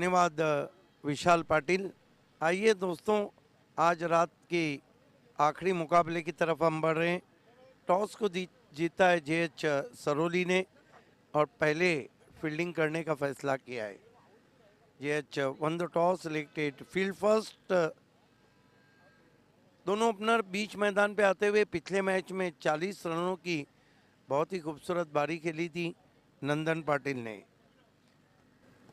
धन्यवाद विशाल पाटिल। आइए दोस्तों, आज रात के आखिरी मुकाबले की तरफ हम बढ़ रहे हैं। टॉस को जीता है जेएच सरोली ने और पहले फील्डिंग करने का फैसला किया है। JH one the toss, selected field first. दोनों ओपनर बीच मैदान पे आते हुए पिछले मैच में 40 रनों की बहुत ही खूबसूरत बारी खेली थी नंदन पाटिल ने।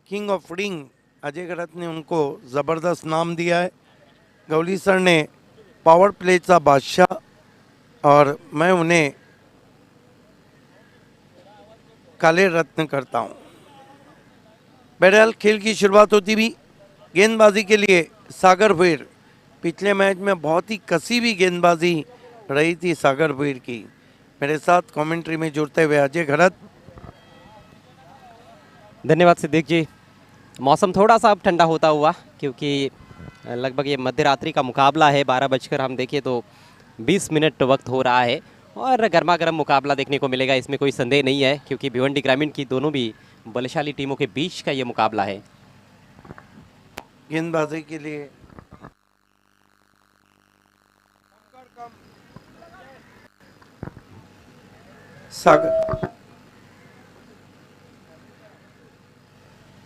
किंग ऑफ रिंग अजय गरत ने उनको ज़बरदस्त नाम दिया है। गौली सर ने पावर प्ले का बादशाह, और मैं उन्हें काले रत्न करता हूं। बहरहाल खेल की शुरुआत होती भी गेंदबाजी के लिए सागर भुईर। पिछले मैच में बहुत ही कसी हुई गेंदबाजी रही थी सागर भुईर की। मेरे साथ कमेंट्री में जुड़ते हुए अजय गरत। धन्यवाद सिद्दीक जी। मौसम थोड़ा सा अब ठंडा होता हुआ, क्योंकि लगभग ये मध्य रात्रि का मुकाबला है। 12 बजकर हम देखिए तो 20 मिनट वक्त हो रहा है और गर्मा गर्म मुकाबला देखने को मिलेगा, इसमें कोई संदेह नहीं है, क्योंकि भिवंडी ग्रामीण की दोनों भी बलशाली टीमों के बीच का ये मुकाबला है। गेंदबाजी के लिए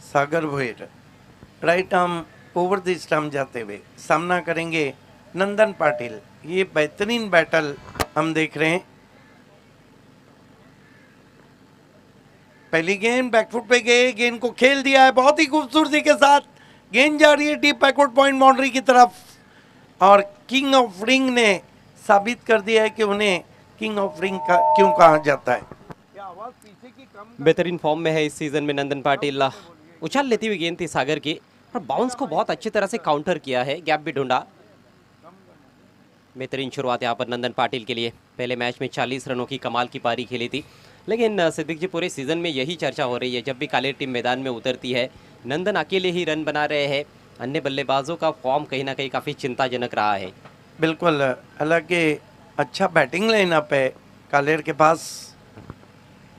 Sagar Bhuir right arm over the stump जाते हुए सामना करेंगे नंदन पाटिल। ये बेहतरीन बैटल हम देख रहे हैं। पहली गेंद बैकफुट पे गए, गेंद को खेल दिया है बहुत ही खूबसूरती के साथ। गेंद जा रही है डीप बैकवर्ड पॉइंट बाउंड्री की तरफ, और किंग ऑफ रिंग ने साबित कर दिया है कि उन्हें किंग ऑफ रिंग का क्यों कहा जाता है। बेहतरीन फॉर्म में है इस सीजन में नंदन पाटिल। उछाल लेती हुई गेंद थी सागर की और बाउंस को बहुत अच्छी तरह से काउंटर किया है, गैप भी ढूंढा। बेहतरीन शुरुआत यहाँ पर नंदन पाटिल के लिए। पहले मैच में 40 रनों की कमाल की पारी खेली थी, लेकिन सिद्दीक जी पूरे सीजन में यही चर्चा हो रही है, जब भी काले टीम मैदान में उतरती है नंदन अकेले ही रन बना रहे हैं। अन्य बल्लेबाजों का फॉर्म कहीं ना कहीं काफ़ी चिंताजनक रहा है। बिल्कुल, हालांकि अच्छा बैटिंग लाइनअप है कालेर के पास।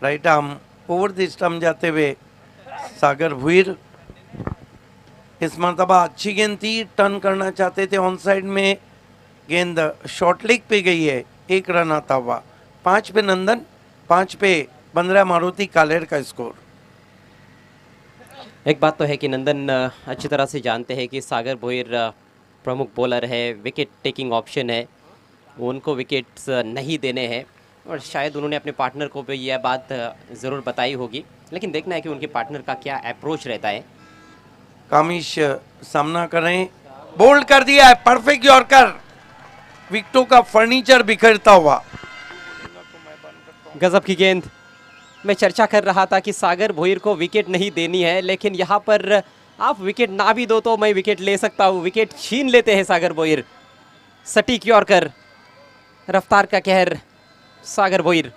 Right arm over the stump जाते हुए सागर भुईर। इस मरतबा अच्छी गेंद थी, टर्न करना चाहते थे ऑन साइड में, गेंद शॉर्ट लेग पे गई है। 1 रन आता हुआ। 5 पे नंदन, 5 पे 15 मारुति कालेर का स्कोर। एक बात तो है कि नंदन अच्छी तरह से जानते हैं कि सागर भुईर प्रमुख बॉलर है, विकेट टेकिंग ऑप्शन है, उनको विकेट्स नहीं देने हैं, और शायद उन्होंने अपने पार्टनर को भी यह बात ज़रूर बताई होगी, लेकिन देखना है कि उनके पार्टनर का क्या अप्रोच रहता है। कामिश सामना कर रहे हैं, बोल्ड कर दिया है, परफेक्ट यॉर्कर, विकेटों का फर्नीचर बिखरता हुआ। गजब की गेंद। मैं चर्चा कर रहा था कि सागर भुईर को विकेट नहीं देनी है, लेकिन यहाँ पर आप विकेट ना भी दो तो मैं विकेट ले सकता हूँ। विकेट छीन लेते हैं सागर भुईर। सटीक यॉर्कर, रफ्तार का कहर सागर भुईर।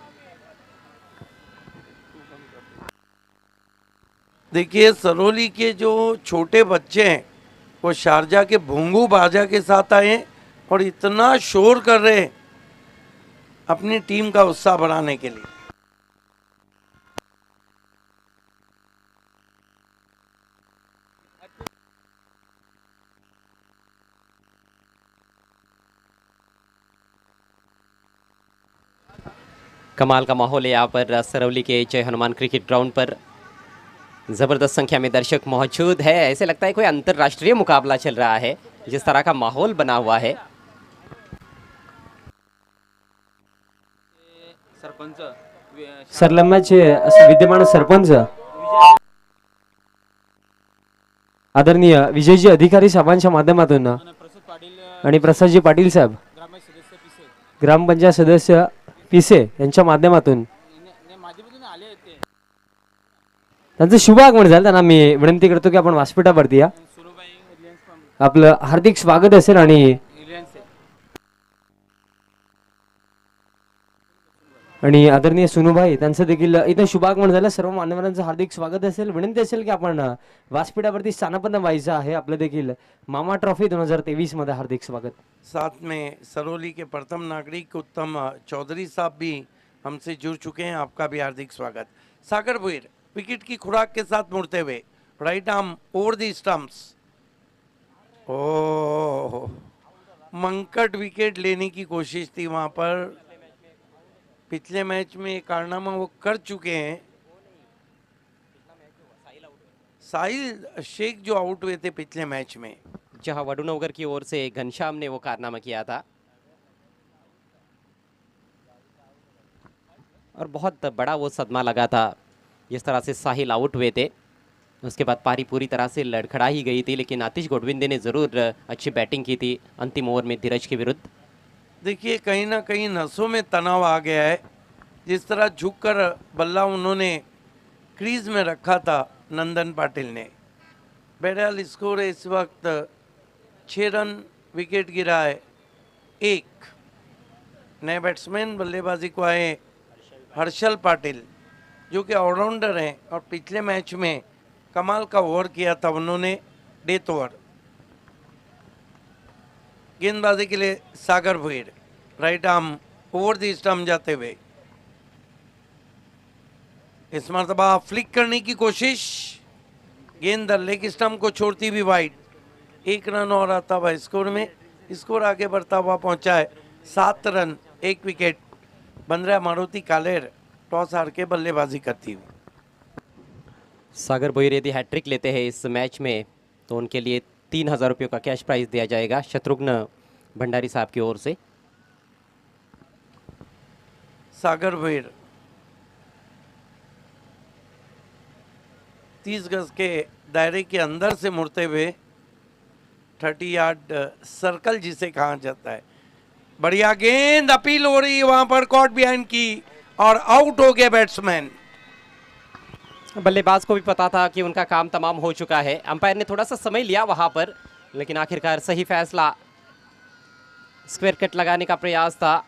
देखिए, सरोली के जो छोटे बच्चे हैं वो शारजा के भोंगू बाजा के साथ आए हैं और इतना शोर कर रहे हैं अपनी टीम का उत्साह बढ़ाने के लिए। कमाल का माहौल है यहाँ पर सरौली के जय हनुमान क्रिकेट ग्राउंड पर। ज़बरदस्त संख्या में दर्शक मौजूद है। ऐसे लगता है कोई अंतर्राष्ट्रीय मुकाबला चल रहा है, जिस तरह का माहौल बना हुआ है। सरलम्माचे विद्यमान सरपंच आदरणीय विजयजी अधिकारी साहेबांच्या माध्यमातून आणि प्रसादजी पाटील साहेब ग्रामपंचायत सदस्य पिसे यांच्या माध्यमातून त्यांचं शुभ आगमन झालं। त्यांना मी विनंती करतो की आपण व्यासपीठावरती या, आपलं हार्दिक स्वागत असेल। आणि आदरणीय सुनूभाई त्यांचं देखील इथे शुभागमन झालं। सर्व मान्यवरांचं हार्दिक स्वागत असेल। विनंती असेल की आपण व्यासपीठावरती स्थानापन्न व्हायचं आहे। आपलं देखील मामा ट्रॉफी 2023 मध्ये हार्दिक स्वागत। साथ में सरोली के प्रथम नागरिक उत्तम चौधरी साहब भी हमसे जुड़ चुके हैं, आपका भी हार्दिक स्वागत। सागर भुईर विकेट की खुराक के साथ मुड़ते हुए right arm over the stumps. Oh, Mankad wicket लेने की कोशिश थी वहां पर। पिछले मैच में ये कारनामा वो कर चुके हैं। साहिल शेख जो आउट हुए थे पिछले मैच में। जहां वडुनगर की ओर से घनश्याम ने वो कारनामा किया था और बहुत बड़ा वो सदमा लगा था जिस तरह से साहिल आउट हुए थे। उसके बाद पारी पूरी तरह से लड़खड़ा ही गई थी, लेकिन आतिश गोडविंदे ने ज़रूर अच्छी बैटिंग की थी अंतिम ओवर में धीरज के विरुद्ध। देखिए कहीं ना कहीं नसों में तनाव आ गया है। जिस तरह झुककर बल्ला उन्होंने क्रीज में रखा था नंदन पाटिल ने। बहरहाल स्कोर है इस वक्त 6 रन, विकेट गिरा है 1। नए बैट्समैन बल्लेबाजी को आए हर्षल पाटिल, जो कि ऑलराउंडर हैं और पिछले मैच में कमाल का ओवर किया था उन्होंने, डेथ ओवर। गेंदबाजी के लिए Sagar Bhuir, right arm over the stump जाते हुए। इस मरतबा फ्लिक करने की कोशिश, गेंद लेग स्टंप को छोड़ती भी वाइड। 1 रन और आता हुआ स्कोर में। स्कोर आगे बढ़ता हुआ पहुंचा है 7 run 1 wicket. Bandra Maruti कालेर toss हार के बल्लेबाजी करती हुई। सागर भोईर यदि हैट्रिक लेते हैं इस मैच में तो उनके लिए 3000 रुपये का कैश प्राइज दिया जाएगा शत्रुघ्न भंडारी साहब की ओर से। सागर भुईर 30 गज के दायरे के अंदर से मुड़ते हुए 30 यार्ड सर्कल जिसे कहा जाता है। बढ़िया गेंद, अपील हो रही है वहां पर कॉट बिहाइंड की और आउट हो गए बैट्समैन। बल्लेबाज को भी पता था कि उनका काम तमाम हो चुका है। अंपायर ने थोड़ा सा समय लिया वहां पर, लेकिन आखिरकार सही फैसला। स्क्वायर कट लगाने का प्रयास था,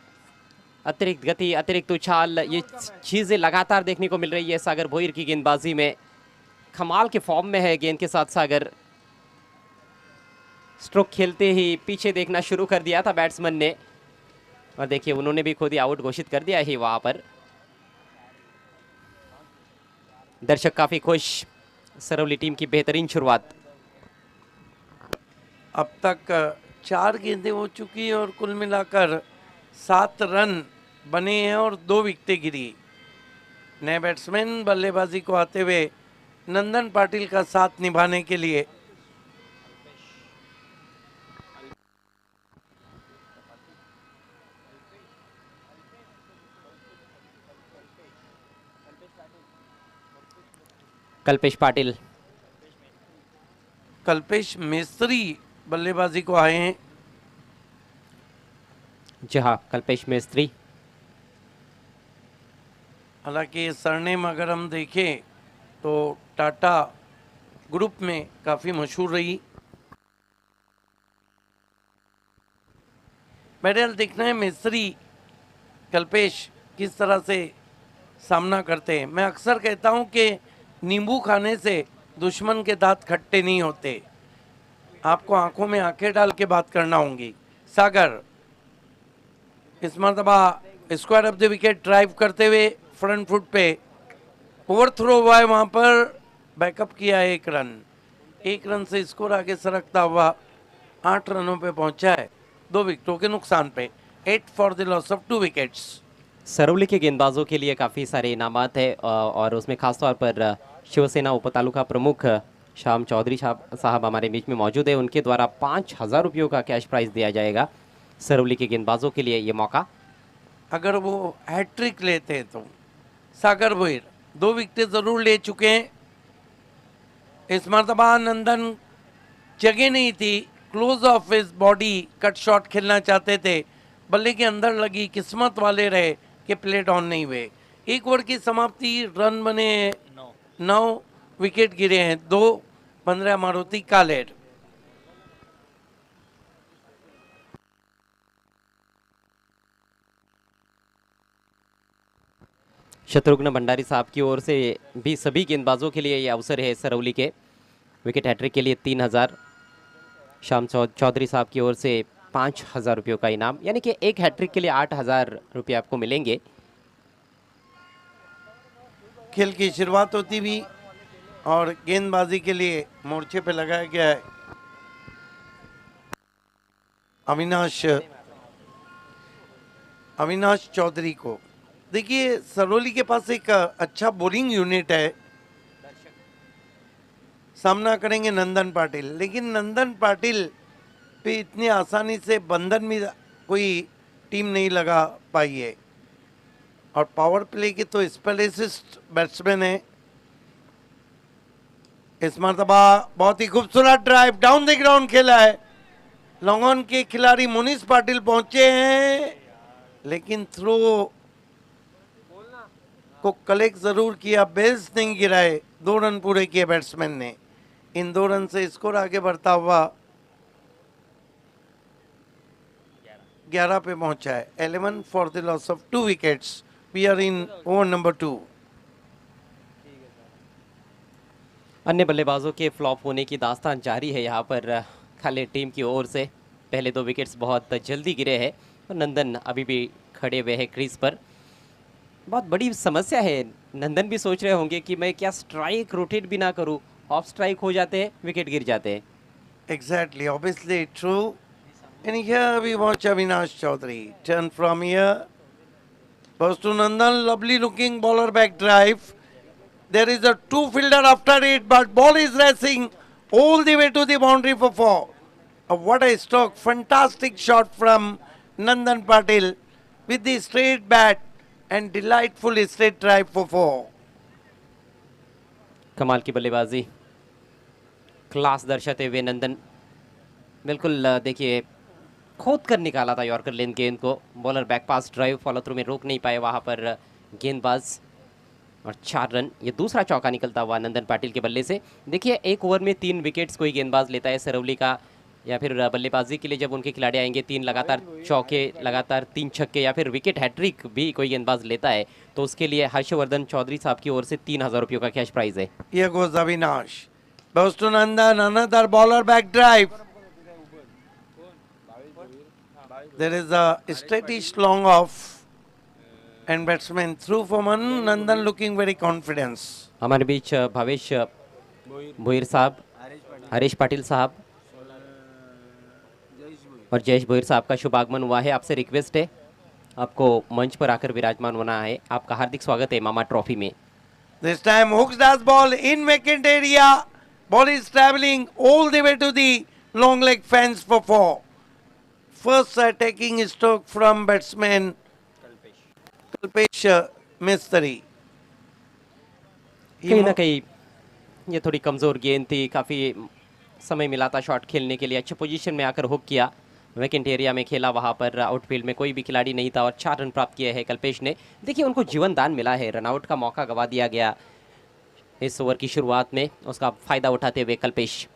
अतिरिक्त गति, अतिरिक्त उछाल, ये चीज़ें लगातार देखने को मिल रही है सागर भोईर की गेंदबाजी में। कमाल के फॉर्म में है गेंद के साथ सागर। स्ट्रोक खेलते ही पीछे देखना शुरू कर दिया था बैट्समैन ने, और देखिए उन्होंने भी खुद ही आउट घोषित कर दिया है वहां पर। दर्शक काफी खुश, सरौली टीम की बेहतरीन शुरुआत। अब तक 4 गेंदें हो चुकी हैं और कुल मिलाकर 7 रन बने हैं और 2 विकेटें गिरी। नए बैट्समैन बल्लेबाजी को आते हुए नंदन पाटिल का साथ निभाने के लिए। कल्पेश पाटिल, कल्पेश मिस्त्री बल्लेबाजी को आए हैं। जी हाँ, कल्पेश मिस्त्री। हालांकि सरनेम अगर हम देखें तो टाटा ग्रुप में काफ़ी मशहूर रही। बहरहाल देखना है मिस्त्री कल्पेश किस तरह से सामना करते हैं। मैं अक्सर कहता हूं कि नींबू खाने से दुश्मन के दांत खट्टे नहीं होते। आपको आंखों में आंखें डाल के बात करना होंगी। सागर इस मरतबा square of the wicket drive करते हुए फ्रंट फुट पे ओवर थ्रो हुआ है, वहां पर बैकअप किया है 1 रन। 1 रन से स्कोर आगे सरकता हुआ 8 रनों पे पहुंचा है 2 विकेटों के नुकसान पे। 8 for the loss of 2 wickets. Sarauli के गेंदबाजों के लिए काफ़ी सारे इनामात है, और उसमें खासतौर पर शिवसेना उप तालुका प्रमुख श्याम चौधरी साहब हमारे बीच में मौजूद है। उनके द्वारा 5000 रुपयों का कैश प्राइज दिया जाएगा सरौली के गेंदबाजों के लिए ये मौका। अगर वो हैट्रिक लेते हैं तो सागर भोईर 2 विकेटें जरूर ले चुके हैं। इस मरतबा नंदन जगह नहीं थी, close of his body cut shot खेलना चाहते थे, बल्ले के अंदर लगी, किस्मत वाले रहे कि प्लेट ऑन नहीं हुए। 1 ओवर की समाप्ति, रन बने 9, विकेट गिरे हैं 2। 15 मारुति कालेर। शत्रुघ्न भंडारी साहब की ओर से भी सभी गेंदबाजों के लिए ये अवसर है सरौली के। विकेट हैट्रिक के लिए 3000, श्याम चौधरी साहब की ओर से 5000 रुपयों का इनाम, यानी कि एक हैट्रिक के लिए 8000 रुपये आपको मिलेंगे। खेल की शुरुआत होती भी और गेंदबाजी के लिए मोर्चे पे लगाया गया है अविनाश चौधरी को। देखिए सरोली के पास एक अच्छा बॉलिंग यूनिट है, सामना करेंगे नंदन पाटिल, लेकिन नंदन पाटिल पे इतनी आसानी से बंधन में कोई टीम नहीं लगा पाई है। और पावर प्ले के तो स्पेशलिस्ट बैट्समैन है। इस मरतबा बहुत ही खूबसूरत ड्राइव डाउन द ग्राउंड खेला है। लॉन्गॉन के खिलाड़ी मुनीष पाटिल पहुंचे हैं, लेकिन थ्रो को कलेक्ट जरूर किया, बेल्स नहीं गिराए। 2 रन पूरे किए बैट्समैन ने। इन 2 रन से स्कोर आगे बढ़ता हुआ 11 पे पहुंचा है। 11 for the loss of 2 wickets. We are in over number 2। अन्य बल्लेबाजों के फ्लॉप होने की दास्तान जारी है यहाँ पर खाली टीम की ओर से। पहले 2 विकेट्स बहुत जल्दी गिरे हैं और नंदन अभी भी खड़े हुए हैं क्रीज पर। बहुत बड़ी समस्या है। नंदन भी सोच रहे होंगे कि मैं क्या स्ट्राइक रोटेट भी ना करूं, ऑफ स्ट्राइक हो जाते हैं, विकेट गिर जाते हैं। Exactly, obviously true. And here we watch Avinash Chaudhary turn from here. Goes to Nandan, lovely looking bowler back drive. There is a 2 fielder after it, but ball is racing all the way to the boundary for 4. What a stroke, fantastic shot from Nandan Patil with the straight bat and delightful straight drive for 4. कमाल की बल्लेबाजी, class दर्शाते हुए नंदन बिल्कुल देखिए खोद कर निकाला था यॉर्कर लेन गेंद को। बॉलर बैक पास ड्राइव फॉलो थ्रू में रोक नहीं पाए वहां पर गेंदबाज, और 4 रन। ये दूसरा चौका निकलता हुआ नंदन पाटिल के बल्ले से। देखिए 1 ओवर में 3 विकेट्स कोई गेंदबाज लेता है सरवली का, या फिर बल्लेबाजी के लिए जब उनके खिलाड़ी आएंगे 3 लगातार चौके, लगातार 3 छक्के, या फिर विकेट हैट्रिक भी कोई गेंदबाज लेता है, तो उसके लिए हर्षवर्धन चौधरी साहब की ओर से 3000 रुपयों का कैश प्राइज है। Here goes Avinash. Goes to Nandan, another bowler back drive. There is a straightish long off and batsman through for one. Nandan looking very confident. हमारे बीच भावेश भोईर साहब, हरीश पाटिल साहब और जयेश भोईर साहब का शुभ आगमन हुआ है। आपसे रिक्वेस्ट है, आपको मंच पर आकर विराजमान होना है। आपका हार्दिक स्वागत है मामा ट्रॉफी में। This time hooks that ball in vacant area. Ball is travelling all the way to the long leg fence for 4. First attacking stroke from batsman Kalpesh Mistry. कहीं ना कहीं ये थोड़ी कमज़ोर गेंद थी, काफ़ी समय मिला था शॉट खेलने के लिए। अच्छे पोजीशन में आकर हुक किया, वैकेंट एरिया में खेला, वहाँ पर आउटफील्ड में कोई भी खिलाड़ी नहीं था और 4 रन प्राप्त किए हैं कल्पेश ने। देखिए उनको जीवन दान मिला है, रनआउट का मौका गवा दिया गया इस ओवर की शुरुआत में, उसका फ़ायदा उठाते हुए Kalpesh.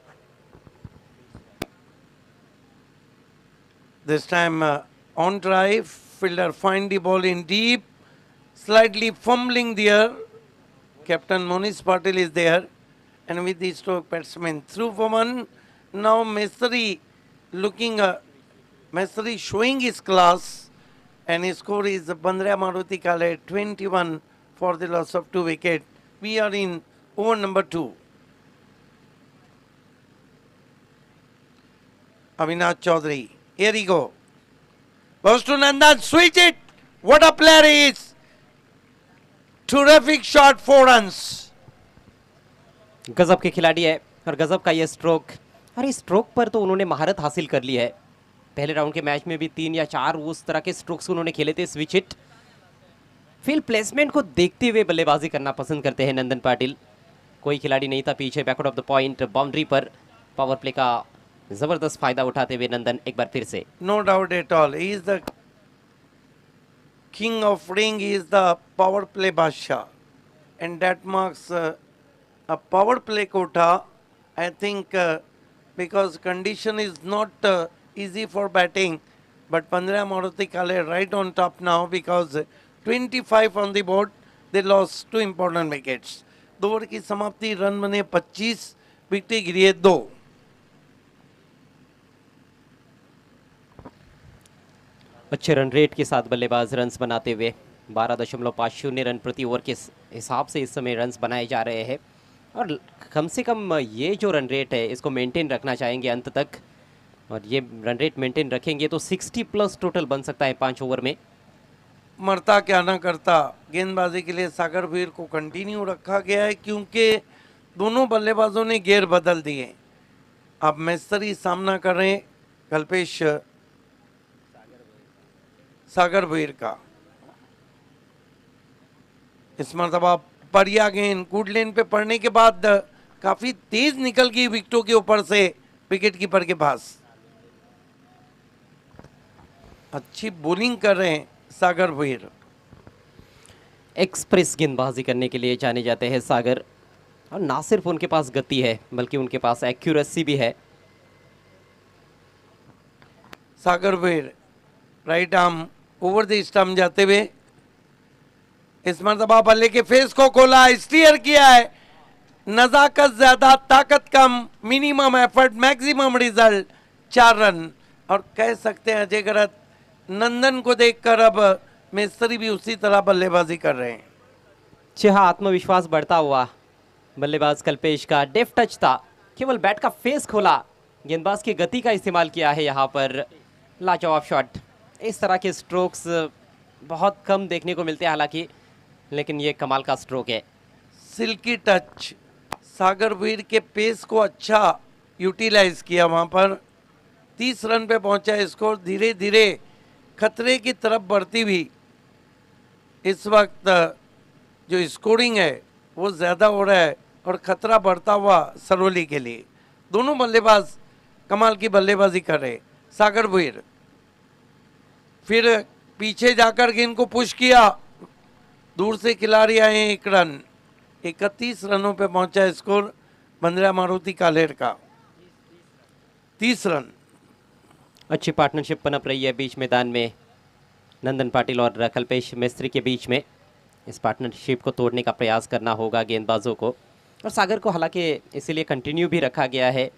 This time on drive, fielder find the ball in deep, slightly fumbling there. Captain Monish Patil is there, and with the stroke batsman through for one. Now Mestri looking, Mestri showing his class, and his score is Bandra Maruti Kale 21 for the loss of 2 wickets. We are in over number 2. Avinash Chaudhary. Here he go. Goes to Nandan, switch it. What a player he is. Terrific shot, 4 runs. गजब के खिलाड़ी है और गजब का ये stroke, और इस स्ट्रोक पर तो उन्होंने महारत हासिल कर ली है। पहले राउंड के मैच में भी 3 या 4 उस तरह के स्ट्रोक्स उन्होंने खेले थे, स्विच हिट। फील्ड प्लेसमेंट को देखते हुए बल्लेबाजी करना पसंद करते हैं नंदन पाटिल। कोई खिलाड़ी नहीं था पीछे, backward of the point boundary पर पावर प्ले का जबरदस्त फायदा उठाते हुए नंदन एक बार फिर से। No doubt at all. He is the king of ring. He is the power play Basha. And that marks a power play quota. I think because condition is not easy for batting. But Pandra Maruti Kale right on top now because 25 on the board. They lost 2 important wickets. 2 over की समाप्ति, run बने 25, wicket गिरी 2। अच्छे run rate के साथ बल्लेबाज runs बनाते हुए 12.50 run प्रति ओवर के हिसाब से इस समय रन्स बनाए जा रहे हैं। और कम से कम ये जो रन रेट है इसको मेंटेन रखना चाहेंगे अंत तक, और ये रन रेट मेंटेन रखेंगे तो 60 प्लस टोटल बन सकता है 5 ओवर में। मरता क्या ना करता, गेंदबाजी के लिए सागर वीर को कंटिन्यू रखा गया है क्योंकि दोनों बल्लेबाजों ने गेयर बदल दिए। अब मिस्त्री सामना कर रहे हैं कल्पेश सागर वीर का। इस मरतबा बढ़िया गेंद गुड लेन पे पड़ने के बाद काफी तेज निकल गई विकेटों के ऊपर से विकेट कीपर के पास। अच्छी बॉलिंग कर रहे हैं सागर वीर। एक्सप्रेस गेंदबाजी करने के लिए जाने जाते हैं सागर, और ना सिर्फ उनके पास गति है बल्कि उनके पास एक्यूरेसी भी है। Sagar Veer right arm over the stump जाते हुए इस मरतबा बल्ले के फेस को खोला, स्टीयर किया है। नजाकत ज्यादा ताकत कम, minimum effort maximum result, 4 run. और कह सकते हैं अजय गरत नंदन को देखकर अब मिस्त्री भी उसी तरह बल्लेबाजी कर रहे हैं। जी हाँ, आत्मविश्वास बढ़ता हुआ बल्लेबाज कल्पेश का डेफ टच था, केवल बैट का फेस खोला, गेंदबाज की गति का इस्तेमाल किया है यहाँ पर। लाजवाब शॉट। इस तरह के स्ट्रोक्स बहुत कम देखने को मिलते हैं हालांकि, लेकिन ये कमाल का स्ट्रोक है। सिल्की टच, सागर वीर के पेस को अच्छा यूटिलाइज किया वहां पर। 30 रन पे पहुंचा स्कोर, धीरे धीरे खतरे की तरफ बढ़ती हुई इस वक्त जो स्कोरिंग है वो ज़्यादा हो रहा है और खतरा बढ़ता हुआ सरवली के लिए। दोनों बल्लेबाज कमाल की बल्लेबाजी कर रहे। सागर वीर फिर पीछे जाकर गेंद को पुश किया, दूर से खिलाड़ी आए 1 रन। 31 रनों पे पहुंचा स्कोर बंद्रा मारुति कालेर का, 30 रन। अच्छी पार्टनरशिप पनप रही है बीच मैदान में नंदन पाटिल और कल्पेश मिस्त्री के बीच में। इस पार्टनरशिप को तोड़ने का प्रयास करना होगा गेंदबाजों को, और सागर को हालांकि इसीलिए कंटिन्यू भी रखा गया है।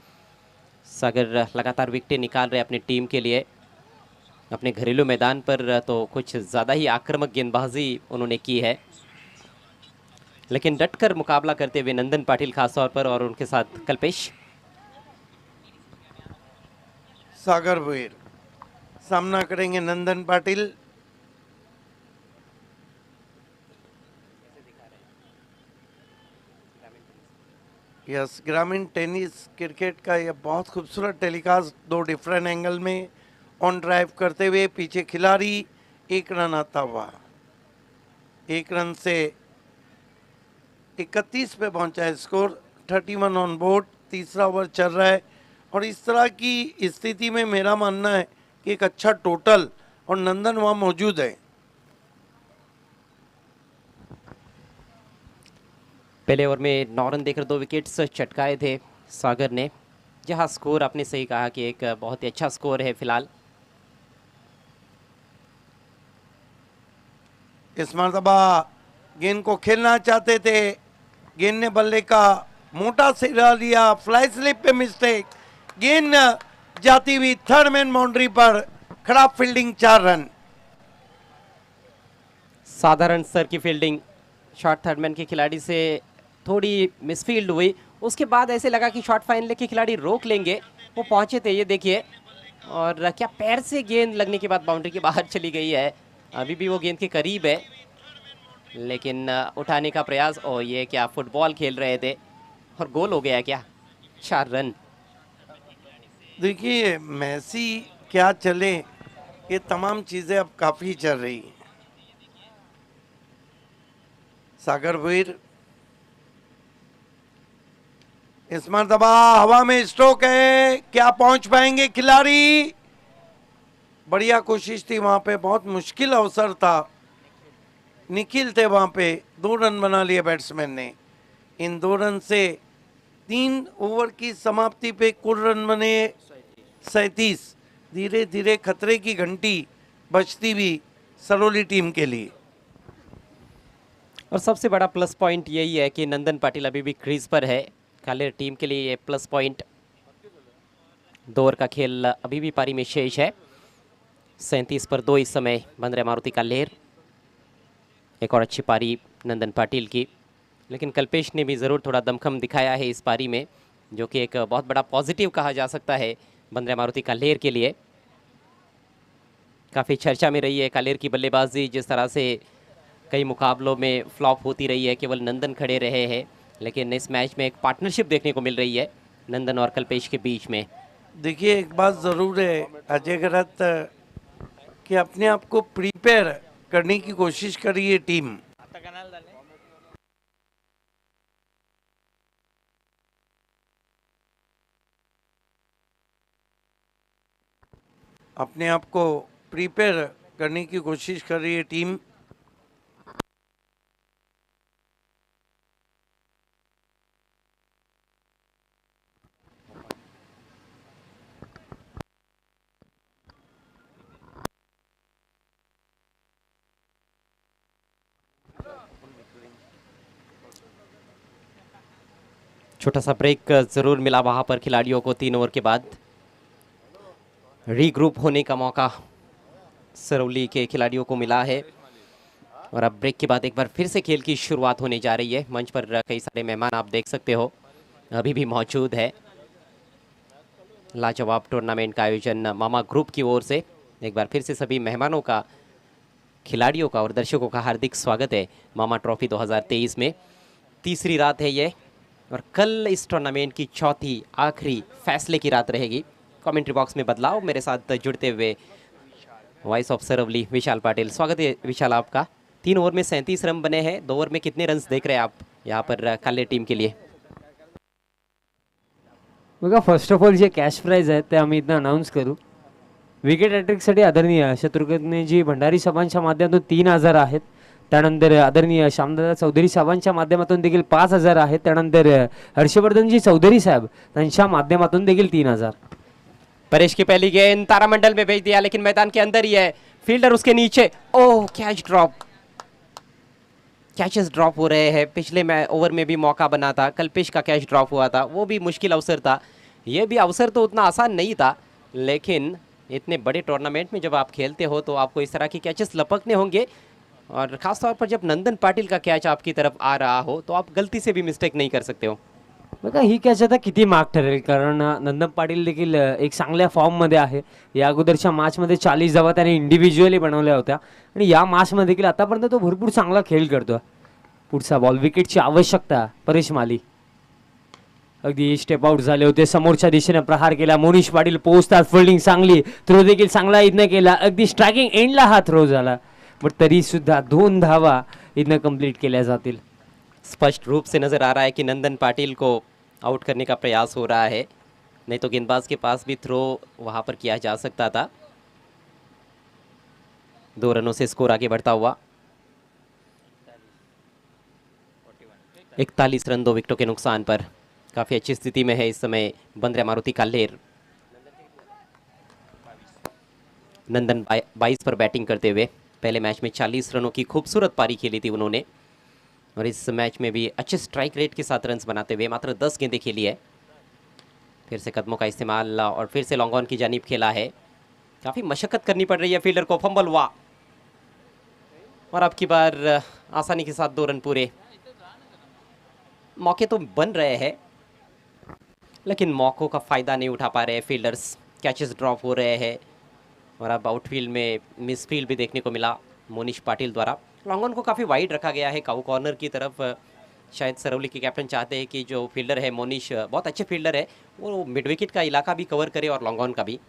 सागर लगातार विकेटें निकाल रहे अपनी टीम के लिए। अपने घरेलू मैदान पर तो कुछ ज़्यादा ही आक्रामक गेंदबाजी उन्होंने की है, लेकिन डटकर मुकाबला करते हुए नंदन पाटिल खासतौर पर और उनके साथ कल्पेश। सागर वीर सामना करेंगे नंदन पाटिल। यस, ग्रामीण टेनिस क्रिकेट का यह बहुत खूबसूरत टेलीकास्ट 2 डिफरेंट एंगल में ऑन ड्राइव करते हुए पीछे खिलाड़ी 1 रन आता हुआ। 1 रन से 31 पे पहुंचा है स्कोर, 31 ऑन बोर्ड। तीसरा ओवर चल रहा है और इस तरह की स्थिति में मेरा मानना है कि एक अच्छा टोटल और नंदन वहां मौजूद है। पहले ओवर में 9 रन देकर 2 विकेट्स चटकाए थे सागर ने। जहां स्कोर आपने सही कहा कि एक बहुत ही अच्छा स्कोर है फिलहाल। इस मरतबा गेंद को खेलना चाहते थे, गेंद ने बल्ले का मोटा सिरा लिया, फ्लाई स्लिप पे मिस्टेक, गेंद जाती हुई थर्ड मैन बाउंड्री पर, खराब फील्डिंग, 4 रन। साधारण स्तर की फील्डिंग, शॉर्ट थर्डमैन के खिलाड़ी से थोड़ी मिसफील्ड हुई, उसके बाद ऐसे लगा कि शॉर्ट फाइनल के खिलाड़ी रोक लेंगे, वो पहुंचे थे, ये देखिए। और क्या पैर से गेंद लगने के बाद बाउंड्री के बाहर चली गई है। अभी भी वो गेंद के करीब है, लेकिन उठाने का प्रयास, और ये क्या फुटबॉल खेल रहे थे और गोल हो गया क्या। 4 रन। देखिए मैसी क्या चले, ये तमाम चीजें अब काफी चल रही हैं। सागर वीर इस मरतबा हवा में स्ट्रोक है, क्या पहुंच पाएंगे खिलाड़ी। बढ़िया कोशिश थी वहां पे, बहुत मुश्किल अवसर था, निखिल थे वहां पे। 2 रन बना लिए बैट्समैन ने। इन 2 रन से 3 ओवर की समाप्ति पे कुल रन बने 37। धीरे धीरे खतरे की घंटी बजती हुई सरौली टीम के लिए। और सबसे बड़ा प्लस पॉइंट यही है कि नंदन पाटिल अभी भी क्रीज पर है। कालेर टीम के लिए ये प्लस पॉइंट। 2 ओवर का खेल अभी भी पारी में शेष है। 37 पर 2 इस समय बंद्रा मारुति कालेर। एक और अच्छी पारी नंदन पाटिल की। लेकिन कल्पेश ने भी ज़रूर थोड़ा दमखम दिखाया है इस पारी में, जो कि एक बहुत बड़ा पॉजिटिव कहा जा सकता है बंद्रा मारुति कालेर के लिए। काफ़ी चर्चा में रही है कालेर की बल्लेबाजी, जिस तरह से कई मुकाबलों में फ्लॉप होती रही है, केवल नंदन खड़े रहे हैं, लेकिन इस मैच में एक पार्टनरशिप देखने को मिल रही है नंदन और कल्पेश के बीच में। देखिए एक बात ज़रूर है अजय गरत कि अपने आप को प्रिपेयर करने की कोशिश कर रही है टीम। अपने आप को प्रिपेयर करने की कोशिश कर रही है टीम। छोटा सा ब्रेक ज़रूर मिला वहाँ पर खिलाड़ियों को 3 ओवर के बाद रीग्रुप होने का मौका सरौली के खिलाड़ियों को मिला है। और अब ब्रेक के बाद एक बार फिर से खेल की शुरुआत होने जा रही है। मंच पर कई सारे मेहमान आप देख सकते हो अभी भी मौजूद है। लाजवाब टूर्नामेंट का आयोजन मामा ग्रुप की ओर से एक बार फिर से सभी मेहमानों का, खिलाड़ियों का और दर्शकों का हार्दिक स्वागत है मामा ट्रॉफी 2023 में। तीसरी रात है ये और कल इस टूर्नामेंट की चौथी आखिरी फैसले की रात रहेगी। कमेंट्री बॉक्स में बदलाव, मेरे साथ जुड़ते हुए वॉइस ऑफ सरवली विशाल पाटिल। स्वागत है विशाल आपका। 3 ओवर में 37 रन बने हैं। 2 ओवर में कितने रन्स देख रहे हैं आप यहाँ पर काले टीम के लिए? बघा फर्स्ट ऑफ ऑल जे कॅश प्राइज आहे ते आम्ही इथं अनाऊन्स करू। विकेट हॅट्रिकसाठी आदरणीय शत्रुघ्नजी भंडारी साहेबांच्या माध्यमातून 3000 आहेत। त्यानंतर आदरणीय श्यामदादा चौधरी साहेबांच्या माध्यमातून देखील 5000 आहेत। त्यानंतर हर्षवर्धनजी चौधरी साहेब त्यांच्या माध्यमातून देखील 3000। परेश की पहली गेंद तारामंडल में भेज दिया, लेकिन मैदान के अंदर ही है, फील्डर उसके नीचे। ओह, कैच ड्रॉप। कैचेस ड्रॉप हो रहे हैं। पिछले ओवर में भी मौका बना था, कल्पेश का कैच ड्रॉप हुआ था, वो भी मुश्किल अवसर था। ये भी अवसर तो उतना आसान नहीं था, लेकिन इतने बड़े टूर्नामेंट में जब आप खेलते हो तो आपको इस तरह की कैचेस लपकने होंगे। और ख़ासतौर पर जब नंदन पाटिल का कैच आपकी तरफ आ रहा हो तो आप गलती से भी मिस्टेक नहीं कर सकते हो। बघा ही कॅच आता किती मार्क ठरेल, कारण नंदन पाटील देखील एक चांगल्या फॉर्ममध्ये आहे। या अगोदरच्या मॅचमध्ये 40 धावा त्याने इंडिव्हिज्युअली बनवल्या होत्या आणि या मॅचमध्ये देखील आतापर्यंत तो भरपूर चांगला खेळ करतो। पुढचा बॉल, विकेटची आवश्यकता परेश माली। अगदी स्टेप आउट झाले होते, समोरच्या दिशेने प्रहार केला। मोनिश पाटील पोहोचतात, फिल्डिंग चांगली, थ्रो देखील चांगला इथनं केला। अगदी स्ट्रायकिंग एंडला हा थ्रो झाला, बट तरी सुद्धा 2 धावा इथनं कंप्लीट केल्या जातील। स्पष्ट रूप से नजर आ रहा है कि नंदन पाटिल को आउट करने का प्रयास हो रहा है, नहीं तो गेंदबाज के पास भी थ्रो वहां पर किया जा सकता था। 2 रनों से स्कोर आगे बढ़ता हुआ। 41 रन 2 विकेटों के नुकसान पर काफी अच्छी स्थिति में है इस समय बंद्रा मारुति कालेर। नंदन 22 पर बैटिंग करते हुए पहले मैच में 40 रनों की खूबसूरत पारी खेली थी उन्होंने, और इस मैच में भी अच्छे स्ट्राइक रेट के साथ रन्स बनाते हुए मात्र 10 गेंदें खेली है। फिर से कदमों का इस्तेमाल और फिर से लॉन्ग ऑन की जानिब खेला है। काफ़ी मशक्कत करनी पड़ रही है फील्डर को। फंबल हुआ और अब की बार आसानी के साथ 2 रन पूरे। मौके तो बन रहे हैं, लेकिन मौक़ों का फ़ायदा नहीं उठा पा रहे हैं फील्डर्स। कैचेस ड्रॉप हो रहे हैं और अब आउटफील्ड में मिसफील्ड भी देखने को मिला मोनिश पाटिल द्वारा। लॉन्ग ऑन को काफ़ी वाइड रखा गया है काऊ कॉर्नर की तरफ। शायद सरौली के कैप्टन चाहते हैं कि जो फील्डर है मोनिश, बहुत अच्छे फील्डर है, वो मिड विकेट का इलाका भी कवर करे और लॉन्ग ऑन का भी।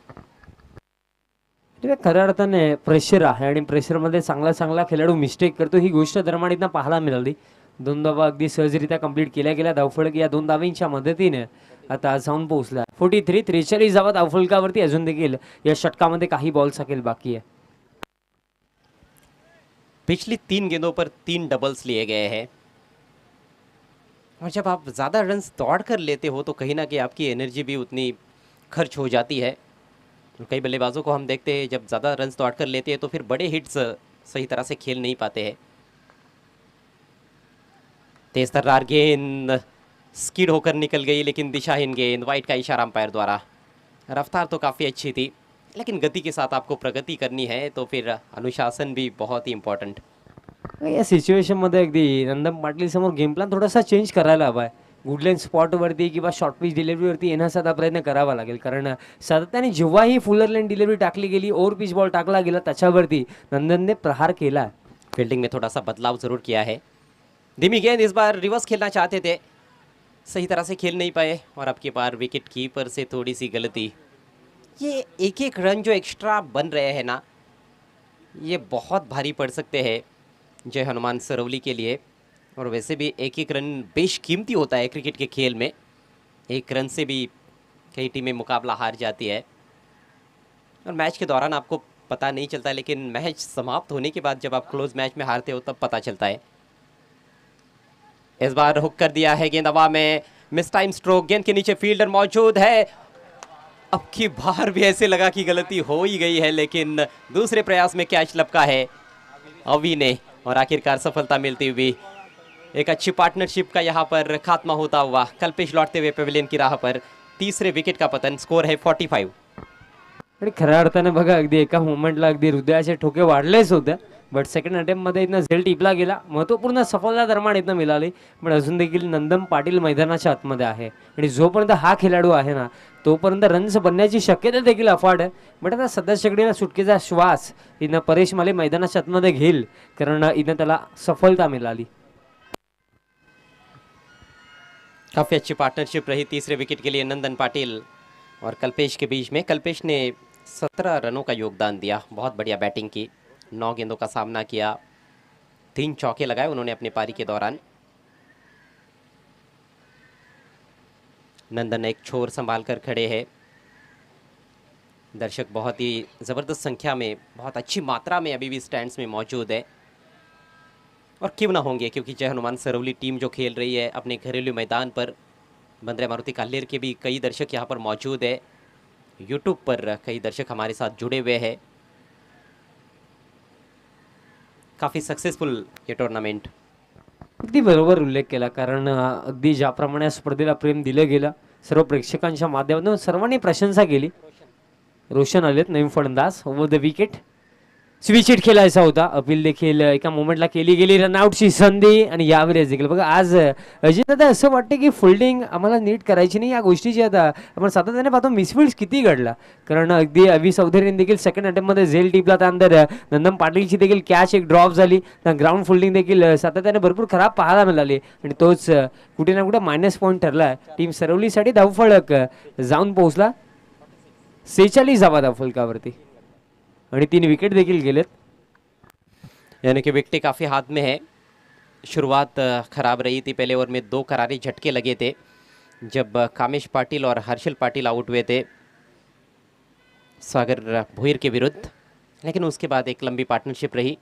खऱ्या अर्थाने प्रेशर आहे आणि प्रेशरमध्ये चांगला चांगला खेळाडू मिस्टेक करतो, ही गोष्ट दरम्यान इथं पाहायला मिळाली। 2 धावा अगदी सहजरित्या कंप्लीट केल्या गेल्या। धावफलक या 2 धावांच्या मदतीने आता जाऊन पोहोचला 43। 43 धावा धावफलकावरती अजून देखील या षटकामध्ये काही बॉल सकेल बाकी है। पिछली 3 गेंदों पर 3 डबल्स लिए गए हैं, और जब आप ज़्यादा रन्स दौड़ कर लेते हो तो कहीं ना कहीं आपकी एनर्जी भी उतनी खर्च हो जाती है। कई बल्लेबाजों को हम देखते हैं जब ज़्यादा रन्स दौड़ कर लेते हैं तो फिर बड़े हिट्स सही तरह से खेल नहीं पाते हैं। तेज तर्रार गेंद स्किड होकर निकल गई, लेकिन दिशाहीन गेंद, वाइड का इशारा अंपायर द्वारा। रफ्तार तो काफ़ी अच्छी थी, लेकिन गति के साथ आपको प्रगति करनी है तो फिर अनुशासन भी बहुत ही इम्पोर्टेंट। या सिच्युएशन मध्ये अगदी नंदन पाटील समोर गेम प्लॅन थोडासा चेंज करायला हवा आहे. गुडलेन स्पॉटवरती किंवा शॉर्ट पिच डिलिव्हरीवरती येण्याचा आता प्रयत्न करावा लागेल, कारण सातत्याने जेव्हाही फुलर लेन डिलिव्हरी टाकली गेली, ओव्हर पिच बॉल टाकला गेला, त्याच्यावरती नंदनने प्रहार केला. फील्डिंग में थोड़ा सा बदलाव जरूर किया है. धीमी गेंद, इस बार रिवर्स खेलना चाहते थे, सही तरह से खेल नहीं पाए और अब की बार विकेट कीपर से थोड़ी सी गलती. ये एक एक रन जो एक्स्ट्रा बन रहे हैं ना, ये बहुत भारी पड़ सकते हैं जय हनुमान सरवली के लिए. और वैसे भी एक एक रन बेशकीमती होता है क्रिकेट के खेल में. एक रन से भी कई टीमें मुकाबला हार जाती है और मैच के दौरान आपको पता नहीं चलता, लेकिन मैच समाप्त होने के बाद जब आप क्लोज मैच में हारते हो तब पता चलता है. इस बार हुक कर दिया है गेंद हवा में, मिस टाइम स्ट्रोक, गेंद के नीचे फील्डर मौजूद है. अब की बार भी ऐसे लगा कि गलती हो ही गई है, लेकिन दूसरे प्रयास में कैच लपका है अवी ने और आखिरकार सफलता मिलती हुई. एक अच्छी पार्टनरशिप का यहाँ पर खात्मा होता हुआ कल्पेश लौटते हुए पेविलियन की राह पर. तीसरे विकेट का पतन, स्कोर है 45. आणि खऱ्या अर्थाने बघा अगदी एका मोमेंटला अगदी हृदयाचे ठोके वाढलेच होते, बट सेकंड अटेम्प्टमध्ये इथनं झेल टिपला गेला, महत्त्वपूर्ण सफलता दरम्यान इथनं मिळाली. पण अजून देखील नंदन पाटील मैदानाच्या आतमध्ये आहे आणि जोपर्यंत हा खेळाडू आहे ना तोपर्यंत रन्स बनण्याची शक्यता देखील अफाट आहे. बट आता सध्या घडीला सुटकेचा श्वास इथनं परेश माले मैदानाच्या आतमध्ये घेईल, कारण इथनं त्याला सफलता मिळाली. काफ़ी अच्छी पार्टनरशिप रही तीसरे विकेट के लिए नंदन पाटिल और कल्पेश के बीच में. कल्पेश ने 17 रनों का योगदान दिया, बहुत बढ़िया बैटिंग की, 9 गेंदों का सामना किया, 3 चौके लगाए उन्होंने अपनी पारी के दौरान. नंदन एक छोर संभाल कर खड़े हैं. दर्शक बहुत ही ज़बरदस्त संख्या में, बहुत अच्छी मात्रा में अभी भी स्टैंड्स में मौजूद है और क्यों ना होंगे, क्योंकि जय हनुमान सरवली टीम जो खेल रही है अपने घरेलू मैदान पर. बंद्रे मारुति कालेर के भी कई दर्शक यहाँ पर मौजूद है, यूट्यूब पर कई दर्शक हमारे साथ जुड़े हुए हैं. काफ़ी सक्सेसफुल ये टूर्नामेंट. अगदी बरोबर उल्लेख केला, कारण अगदी ज्याप्रमाणे या स्पर्धेला प्रेम दिलं गेलं, सर्व प्रेक्षकांच्या माध्यमातून सर्वांनी प्रशंसा केली. रोशन आलेत नवीन फलंदाज over the wicket. Switch hit खेळायचा होता, अपील देखील एका मोमेंटला केली गेली, रनआउटची संधी आणि यावेळेस देखील बघा आज अजित दादा असं वाटतं की फिल्डिंग आम्हाला नीट करायची नाही. या गोष्टीची आता आपण सातत्याने पाहतो मिसफिल्ड्स किती घडला, कारण अगदी अवी चौधरीने देखील सेकंड अटेम्प्टमध्ये झेल टिपला, त्यानंतर नंदन पाटीलची देखील कॅच एक ड्रॉप झाली, ग्राउंड फिल्डिंग देखील सातत्याने भरपूर खराब पाहायला मिळाली आणि तोच कुठे ना कुठे मायनस पॉईंट ठरला. टीम सरवलीसाठी धावफलक जाऊन पोहोचला 46 धावा धावफलकावरती आणि 3 विकेट देखील गेलेत. यानी कि विकेट काफ़ी हाथ में है. शुरुआत खराब रही थी, पहले ओवर में 2 करारे झटके लगे थे जब कामेश पाटिल और हर्षल पाटिल आउट हुए थे सागर भुईर के विरुद्ध, लेकिन उसके बाद एक लंबी पार्टनरशिप रही.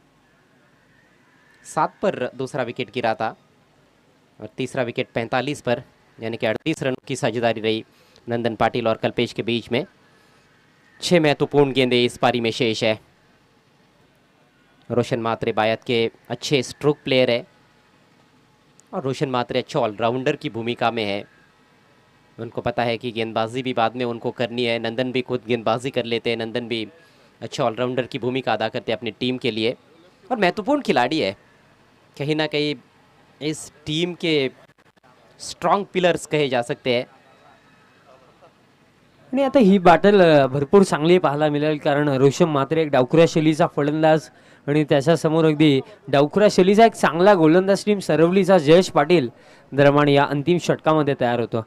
7 पर दूसरा विकेट गिरा था और तीसरा विकेट 45 पर, यानी कि 38 रनों की साझेदारी रही नंदन पाटिल और कल्पेश के बीच में. 6 महत्वपूर्ण गेंदें इस पारी में शेष है. रोशन मात्रे बायत के अच्छे स्ट्रोक प्लेयर है और रोशन मात्रे अच्छे ऑलराउंडर की भूमिका में है. उनको पता है कि गेंदबाजी भी बाद में उनको करनी है. नंदन भी खुद गेंदबाजी कर लेते हैं, नंदन भी अच्छे ऑलराउंडर की भूमिका अदा करते हैं अपनी टीम के लिए और महत्वपूर्ण खिलाड़ी है. कहीं ना कहीं इस टीम के स्ट्रॉन्ग पिलर्स कहे जा सकते हैं. आणि आता ही बॅटल भरपूर चांगली पाहायला मिळेल, कारण रोशन मात्रे एक डावखुऱ्या शैलीचा फलंदाज आणि त्याच्या समोर अगदी डावखुऱ्या शैलीचा एक चांगला गोलंदाज टीम सरवलीचा जयेश पाटील दरम्यान या अंतिम षटकामध्ये तयार होतो.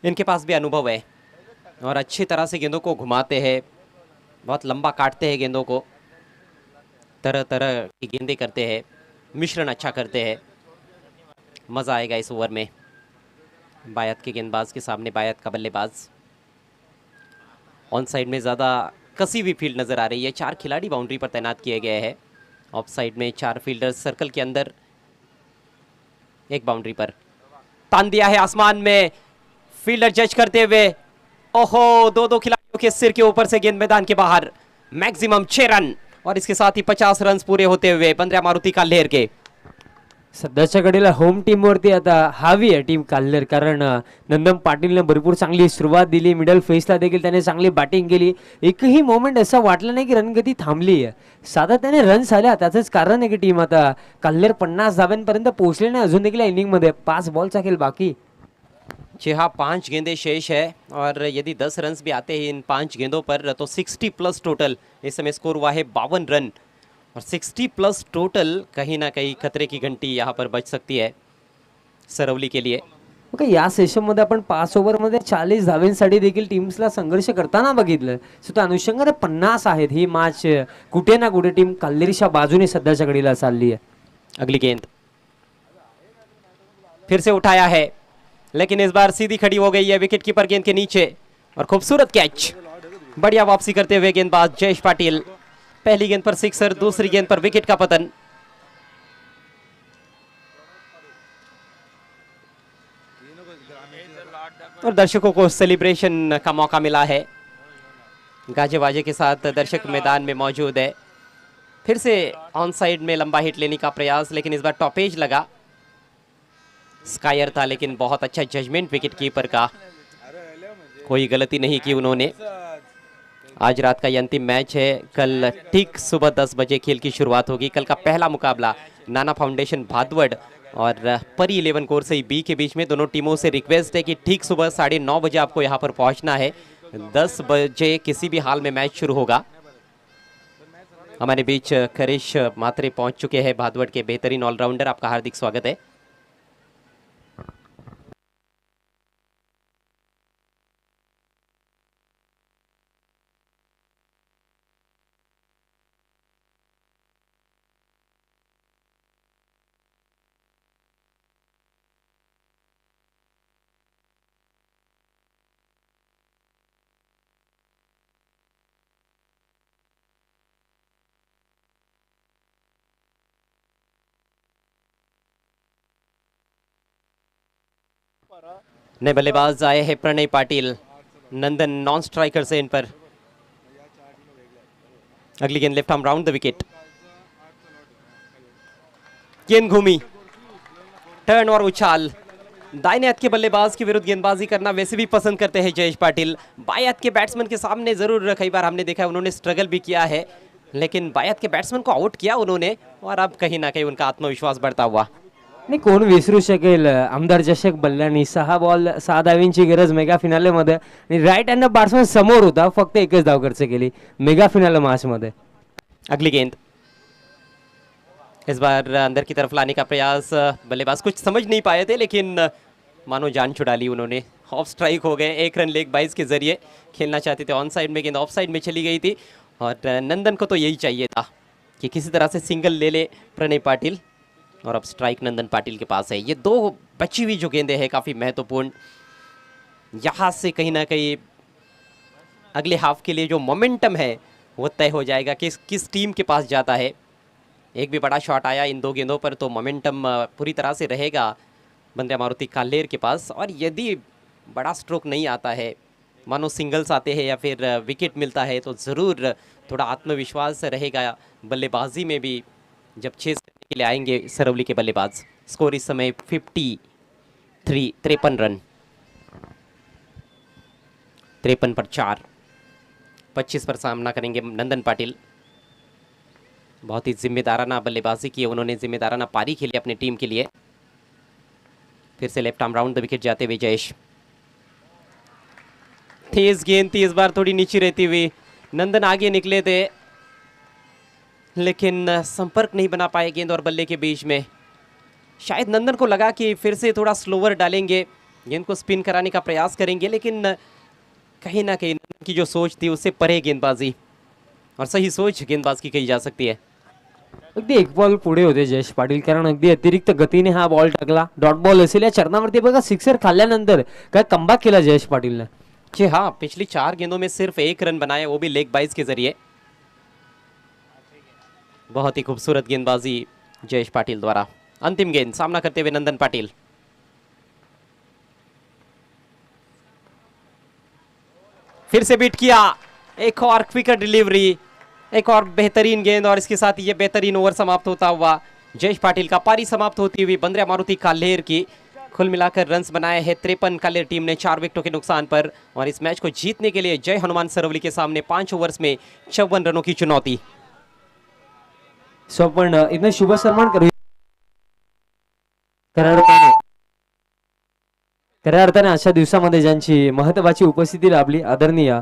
इनके पास भी अनुभव है और अच्छी तरह से गेंदों को घुमाते हैं, बहुत लंबा काटते हैं गेंदों को, तरह तरह की गेंदें करते हैं, मिश्रण अच्छा करते हैं. मज़ा आएगा इस ओवर में. बायत के गेंदबाज के सामने बायत का बल्लेबाज. ऑन साइड में ज़्यादा कसी हुई फील्ड नज़र आ रही है. 4 खिलाड़ी बाउंड्री पर तैनात किए गए हैं. ऑफ साइड में 4 फील्डर्स सर्कल के अंदर, एक बाउंड्री पर. तान दिया है आसमान में, फील्डर जज करते हुए. ओहो, 2 खिलाड़ियों के सिर के ऊपर से गेंद मैदान के बाहर. मैक्सिमम 6 रन और इसके साथ ही 50 रन पूरे होते हुए बंद्रा मारुति कालेर के. सध्याच्या घडीला होम टीम वरती आता हवी आहे टीम काल्हेर, कारण नंदन पाटीलने भरपूर चांगली सुरुवात दिली. मिडल फेसला देखील त्याने चांगली बॅटिंग केली. एकही मोमेंट असा वाटला नाही की रणगती थांबली आहे. सातत्याने रन्स आल्या, त्याचंच कारण आहे की टीम आता काल्हेर 50 धाव्यांपर्यंत पोहोचले नाही अजून देखील इनिंग मध्ये. 5 बॉलचा खेळ बाकी. जी हाँ, 5 गेंदें शेष है और यदि 10 रन्स भी आते हैं इन 5 गेंदों पर तो 60 प्लस टोटल इस समय स्कोर हुआ है 52 रन और 60 प्लस टोटल कहीं ना कहीं खतरे की घंटी यहाँ पर बज सकती है सरवली के लिए. ओके, या सेशन मध्ये आपण 5 ओव्हरमध्ये 40 धाव्यांसाठी देखील टीम्सला संघर्ष करताना बघितलं. सो त्या अनुषंगाने 50 आहेत. ही मॅच कुठे ना कुठे टीम काल्हेरच्या बाजूने सध्याच्या घडीला चालली आहे. अगली गेंद फिर से उठाया है लेकिन इस बार सीधी खड़ी हो गई है विकेट कीपर गेंद के नीचे और खूबसूरत कैच. बढ़िया वापसी करते हुए गेंदबाज जयेश पाटिल. पहली गेंद पर सिक्सर, दूसरी गेंद पर विकेट का पतन. और दर्शकों को सेलिब्रेशन का मौका मिला है. गाजे बाजे के साथ दर्शक मैदान में मौजूद है. फिर से ऑन साइड में लंबा हिट लेने का प्रयास, लेकिन इस बार टॉपेज लगा. स्कायर था लेकिन बहुत अच्छा जजमेंट विकेट कीपर का. कोई गलती नहीं की उन्होंने. आज रात का ये अंतिम मैच है. कल ठीक सुबह 10 बजे खेल की शुरुआत होगी. कल का पहला मुकाबला नाना फाउंडेशन भादवड़ और परी 11 कोरसई बी के बीच में. दोनों टीमों से रिक्वेस्ट है कि ठीक सुबह 9:30 बजे आपको यहाँ पर पहुँचना है. 10 बजे किसी भी हाल में मैच शुरू होगा. हमारे बीच करिश मात्रे पहुँच चुके हैं, भादवड़ के बेहतरीन ऑलराउंडर. आपका हार्दिक स्वागत है. नए बल्लेबाज आए हैं प्रणय पाटिल. नंदन नॉन स्ट्राइकर से इन पर. अगली गेंद left arm round the wicket. गेंद घूमी, टर्न और उछाल. दाहिने हाथ के बल्लेबाज के विरुद्ध गेंदबाजी करना वैसे भी पसंद करते हैं जयेश पाटिल. बाएं हाथ के बैट्समैन के सामने जरूर कई बार हमने देखा है उन्होंने स्ट्रगल भी किया है, लेकिन बाएं हाथ के बैट्समैन को आउट किया उन्होंने और अब कहीं ना कहीं उनका आत्मविश्वास बढ़ता हुआ. नाही, कोण विसरू शकेल आमदार चषक बल्लानी. 6 बॉल 6 धावींची गरज मेगा फिनाले मध्ये आणि राईट हँड बॅट्समॅन समोर होता, फक्त एकच धाव खर्च केली मेगा फिनाले मॅच मध्ये. अगली गेंद इस बार अंदर की तरफ लाने का प्रयास. बल्लेबाज कुछ समझ नहीं पाए थे लेकिन मानो जान छुड़ा ली उन्होंने. ऑफ स्ट्राइक हो गए. 1 रन लेग बाइज के जरिए खेलना चाहते थे. ऑन साइड में गेंद ऑफ साइड में चली गई थी और नंदन को तो यही चाहिए था कि किसी तरह से सिंगल ले ले प्रणय पाटिल. और अब स्ट्राइक नंदन पाटिल के पास है. ये 2 बची हुई जो गेंदें हैं काफ़ी महत्वपूर्ण. यहाँ से कहीं ना कहीं अगले हाफ के लिए जो मोमेंटम है वो तय हो जाएगा कि किस टीम के पास जाता है. एक भी बड़ा शॉट आया इन 2 गेंदों पर तो मोमेंटम पूरी तरह से रहेगा बंद्रा मारुति काल्हेर के पास. और यदि बड़ा स्ट्रोक नहीं आता है, मानो सिंगल्स आते हैं या फिर विकेट मिलता है, तो ज़रूर थोड़ा आत्मविश्वास रहेगा बल्लेबाजी में भी जब 6 के लिए आएंगे सरवली के बल्लेबाज. स्कोर इस समय 53 रन. 53 पर 4. 25 पर सामना करेंगे नंदन पाटिल. बहुत ही जिम्मेदाराना बल्लेबाजी की उन्होंने, जिम्मेदाराना पारी खेली अपनी टीम के लिए. फिर से left arm round the wicket जाते हुए जयेश. तेज गेंद थी इस बार, थोड़ी नीचे रहती हुई. नंदन आगे निकले थे लेकिन संपर्क नहीं बना पाए गेंद और बल्ले के बीच में. शायद नंदन को लगा कि फिर से थोड़ा स्लोवर डालेंगे, गेंद को स्पिन कराने का प्रयास करेंगे, लेकिन कहीं ना कहीं नंदन की जो सोच थी उससे परे गेंदबाजी. और सही सोच गेंदबाज की कही जा सकती है. अगदी 1 बॉल पुढे होते जयेश पाटील, कारण अगदी अतिरिक्त गतीने हा बॉल टाकला. डॉट बॉल असेल या चरणावरती बघा. सिक्सर खाल्ल्यानंतर काय कमबॅक केला जयेश पाटीलने. जी हाँ, पिछली 4 गेंदों में सिर्फ 1 रन बनाया, वो भी लेग बाइज के जरिए. बहुत ही खूबसूरत गेंदबाजी जयेश पाटिल द्वारा. अंतिम गेंद सामना करते हुए नंदन पाटिल. फिर से बीट किया. एक और क्विकर डिलीवरी, एक और बेहतरीन गेंद और इसके साथ ये बेहतरीन ओवर समाप्त होता हुआ. जयेश पाटिल का पारी समाप्त होती हुई बंद्रा मारुति काल्हेर की कुल मिलाकर रन्स बनाए हैं 53 काल्हेर टीम ने 4 विकेटों के नुकसान पर। और इस मैच को जीतने के लिए जय हनुमान सरवली के सामने 5 ओवर्स में 54 रनों की चुनौती। सो आपण इथं शुभ सन्मान करूया खऱ्या अर्थाने अशा दिवसामध्ये ज्यांची महत्वाची उपस्थिती लाभली आदरणीय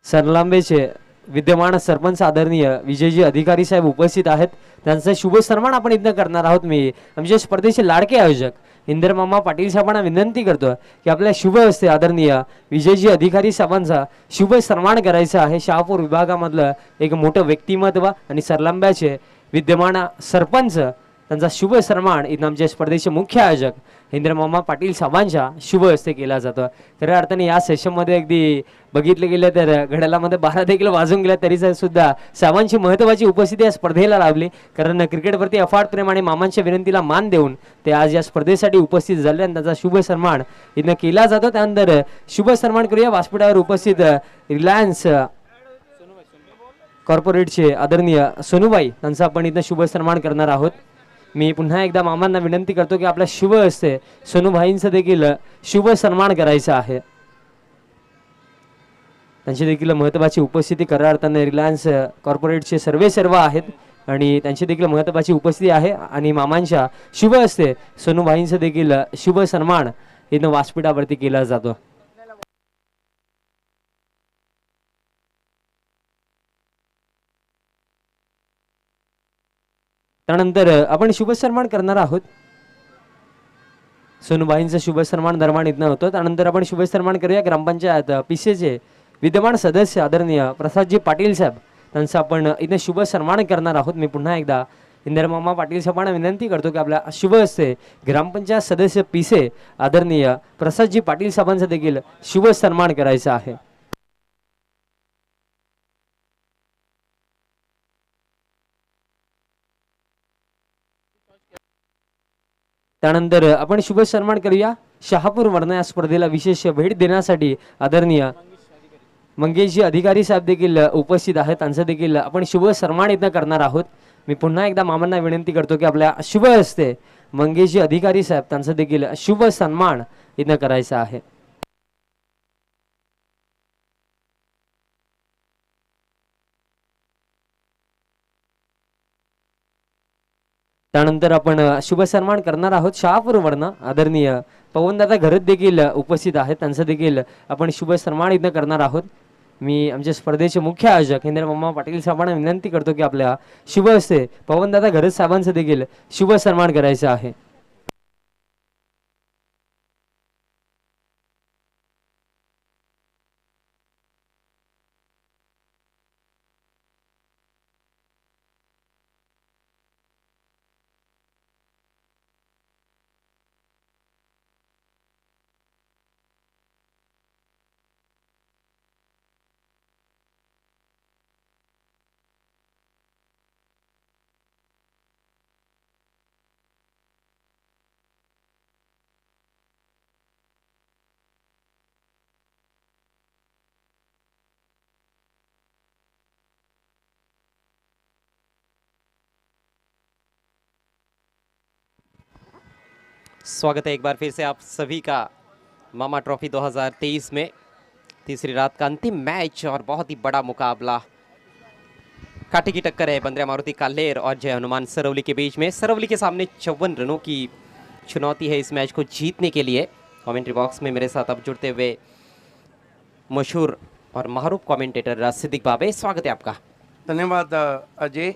सरलांबेचे विद्यमान सरपंच आदरणीय विजयजी अधिकारी साहेब उपस्थित आहेत, त्यांचा शुभ सन्मान आपण इथं करणार आहोत। मी आमच्या स्पर्धेचे लाडके आयोजक इंदर मामा पाटील साहेबांना विनंती करतो की आपल्या शुभ हस्ते आदरणीय विजयजी अधिकारी साहेबांचा शुभ सन्मान करायचा आहे। शहापूर विभागामधलं एक मोठं व्यक्तिमत्व आणि सरलांब्याचे विद्यमान सरपंच त्यांचा शुभ सन्मान इथं आमच्या स्पर्धेचे मुख्य आयोजक इंद्रमामा पाटील साहेबांच्या शुभ हस्ते केला जातो। खऱ्या अर्थाने या सेशनमध्ये अगदी बघितले गेले तर घड्याळामध्ये 12 देखील वाजून गेल्या तरी सुद्धा साहेबांची महत्त्वाची उपस्थिती या स्पर्धेला लाभली, कारण क्रिकेटवरती अफाट प्रेम आणि मामांच्या विनंतीला मान देऊन ते आज या स्पर्धेसाठी उपस्थित झाले आणि त्यांचा शुभ सन्मान इथं केला जातो। त्यानंतर शुभ सन्मान करूया व्यासपीठावर उपस्थित रिलायन्स कॉर्पोरेटचे आदरणीय सोनूबाई, त्यांचा आपण इथं शुभ सन्मान करणार आहोत। मी पुन्हा एकदा मामांना विनंती करतो की आपल्या शुभ हस्ते सोनूभाईंचा देखील शुभ सन्मान करायचा आहे। त्यांची देखील महत्त्वाची उपस्थिती खऱ्या अर्थाने रिलायन्स कॉर्पोरेटचे सर्व आहेत आणि त्यांची देखील महत्त्वाची उपस्थिती आहे आणि मामांच्या शुभ हस्ते सोनूभाईंचा देखील शुभ सन्मान इथं व्यासपीठावरती केला जातो। त्यानंतर आपण शुभ सन्मान करणार आहोत सोनूबाईंचा शुभ सन्मान दरम्यान इथं होतो। त्यानंतर आपण शुभ सन्मान करूया ग्रामपंचायत पिसेचे विद्यमान सदस्य आदरणीय प्रसादजी पाटील साहेब, त्यांचा आपण इथं शुभ सन्मान करणार आहोत। मी पुन्हा एकदा इंदरमामा पाटील साहेबांना विनंती करतो की आपल्या शुभ हस्ते ग्रामपंचायत सदस्य पिसे आदरणीय प्रसादजी पाटील साहेबांचा देखील शुभ सन्मान करायचा आहे। त्यानंतर आपण शुभ सन्मान करूया शहापूर वर्ण या स्पर्धेला विशेष भेट देण्यासाठी आदरणीय मंगेशजी अधिकारी साहेब देखील उपस्थित आहेत, त्यांचा देखील आपण शुभ सन्मान इथं करणार आहोत। मी पुन्हा एकदा मामांना विनंती करतो की आपल्या शुभ हस्ते मंगेशजी अधिकारी साहेब त्यांचा देखील शुभ सन्मान इथं करायचा आहे। त्यानंतर आपण शुभ सन्मान करणार आहोत शहापूर वर्ण आदरणीय पवनदादा घरत देखील उपस्थित आहेत, त्यांचा देखील आपण शुभ सन्मान इथं करणार आहोत। मी आमच्या स्पर्धेचे मुख्य आयोजक इंद्रमामा पाटील साहेबांना विनंती करतो की आपल्या शुभ हस्ते पवनदादा घरत साहेबांचा देखील शुभ सन्मान करायचा आहे। स्वागत है एक बार फिर से आप सभी का मामा ट्रॉफी 2023 में तीसरी रात का अंतिम मैच और बहुत ही बड़ा मुकाबला। कांटे की टक्कर है बंद्रा मारुति काल्हेर और जय हनुमान सरवली के बीच में। सरवली के सामने 54 रनों की चुनौती है इस मैच को जीतने के लिए। कमेंट्री बॉक्स में मेरे साथ अब जुड़ते हुए मशहूर और मारूफ कमेंटेटर सिद्दीक बाबे, स्वागत है आपका। धन्यवाद अजय।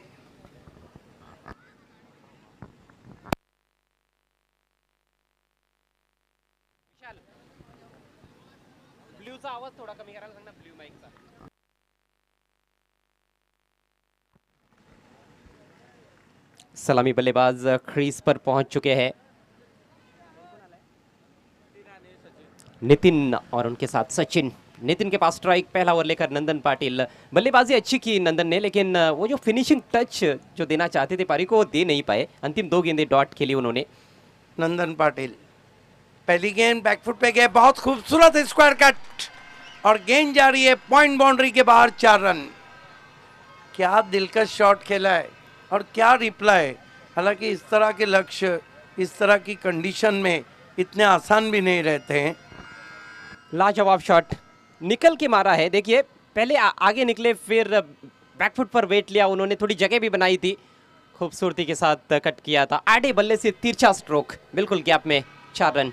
ब्ल्यूचा आवाज थोड़ा कमी करायला सांग ना, ब्ल्यू माईकचा। सलामी बल्लेबाज क्रीज पर पहुंच चुके हैं नितिन और उनके साथ सचिन। नितिन के पास स्ट्राइक, पहला ओवर लेकर नंदन पाटिल। बल्लेबाजी अच्छी की नंदन ने, लेकिन वो जो फिनिशिंग टच जो देना चाहते थे पारी को वो दे नहीं पाए। अंतिम 2 गेंदें डॉट खेली उन्होंने। नंदन पाटिल पहली गेंद बैकफुट पे गए, बहुत खूबसूरत स्क्वायर कट और गेंद जा रही है पॉइंट बाउंड्री के बाहर, 4 रन। क्या दिलकश शॉट खेला है। और क्या रिप्लाई। हालांकि इस तरह के लक्ष्य इस तरह की कंडीशन में इतने आसान भी नहीं रहते हैं। लाजवाब शॉट निकल के मारा है। देखिए पहले आगे निकले, फिर बैकफुट पर वेट लिया उन्होंने, थोड़ी जगह भी बनाई थी, खूबसूरती के साथ कट किया था। आधे बल्ले से तिरछा स्ट्रोक, बिल्कुल गैप में 4 रन।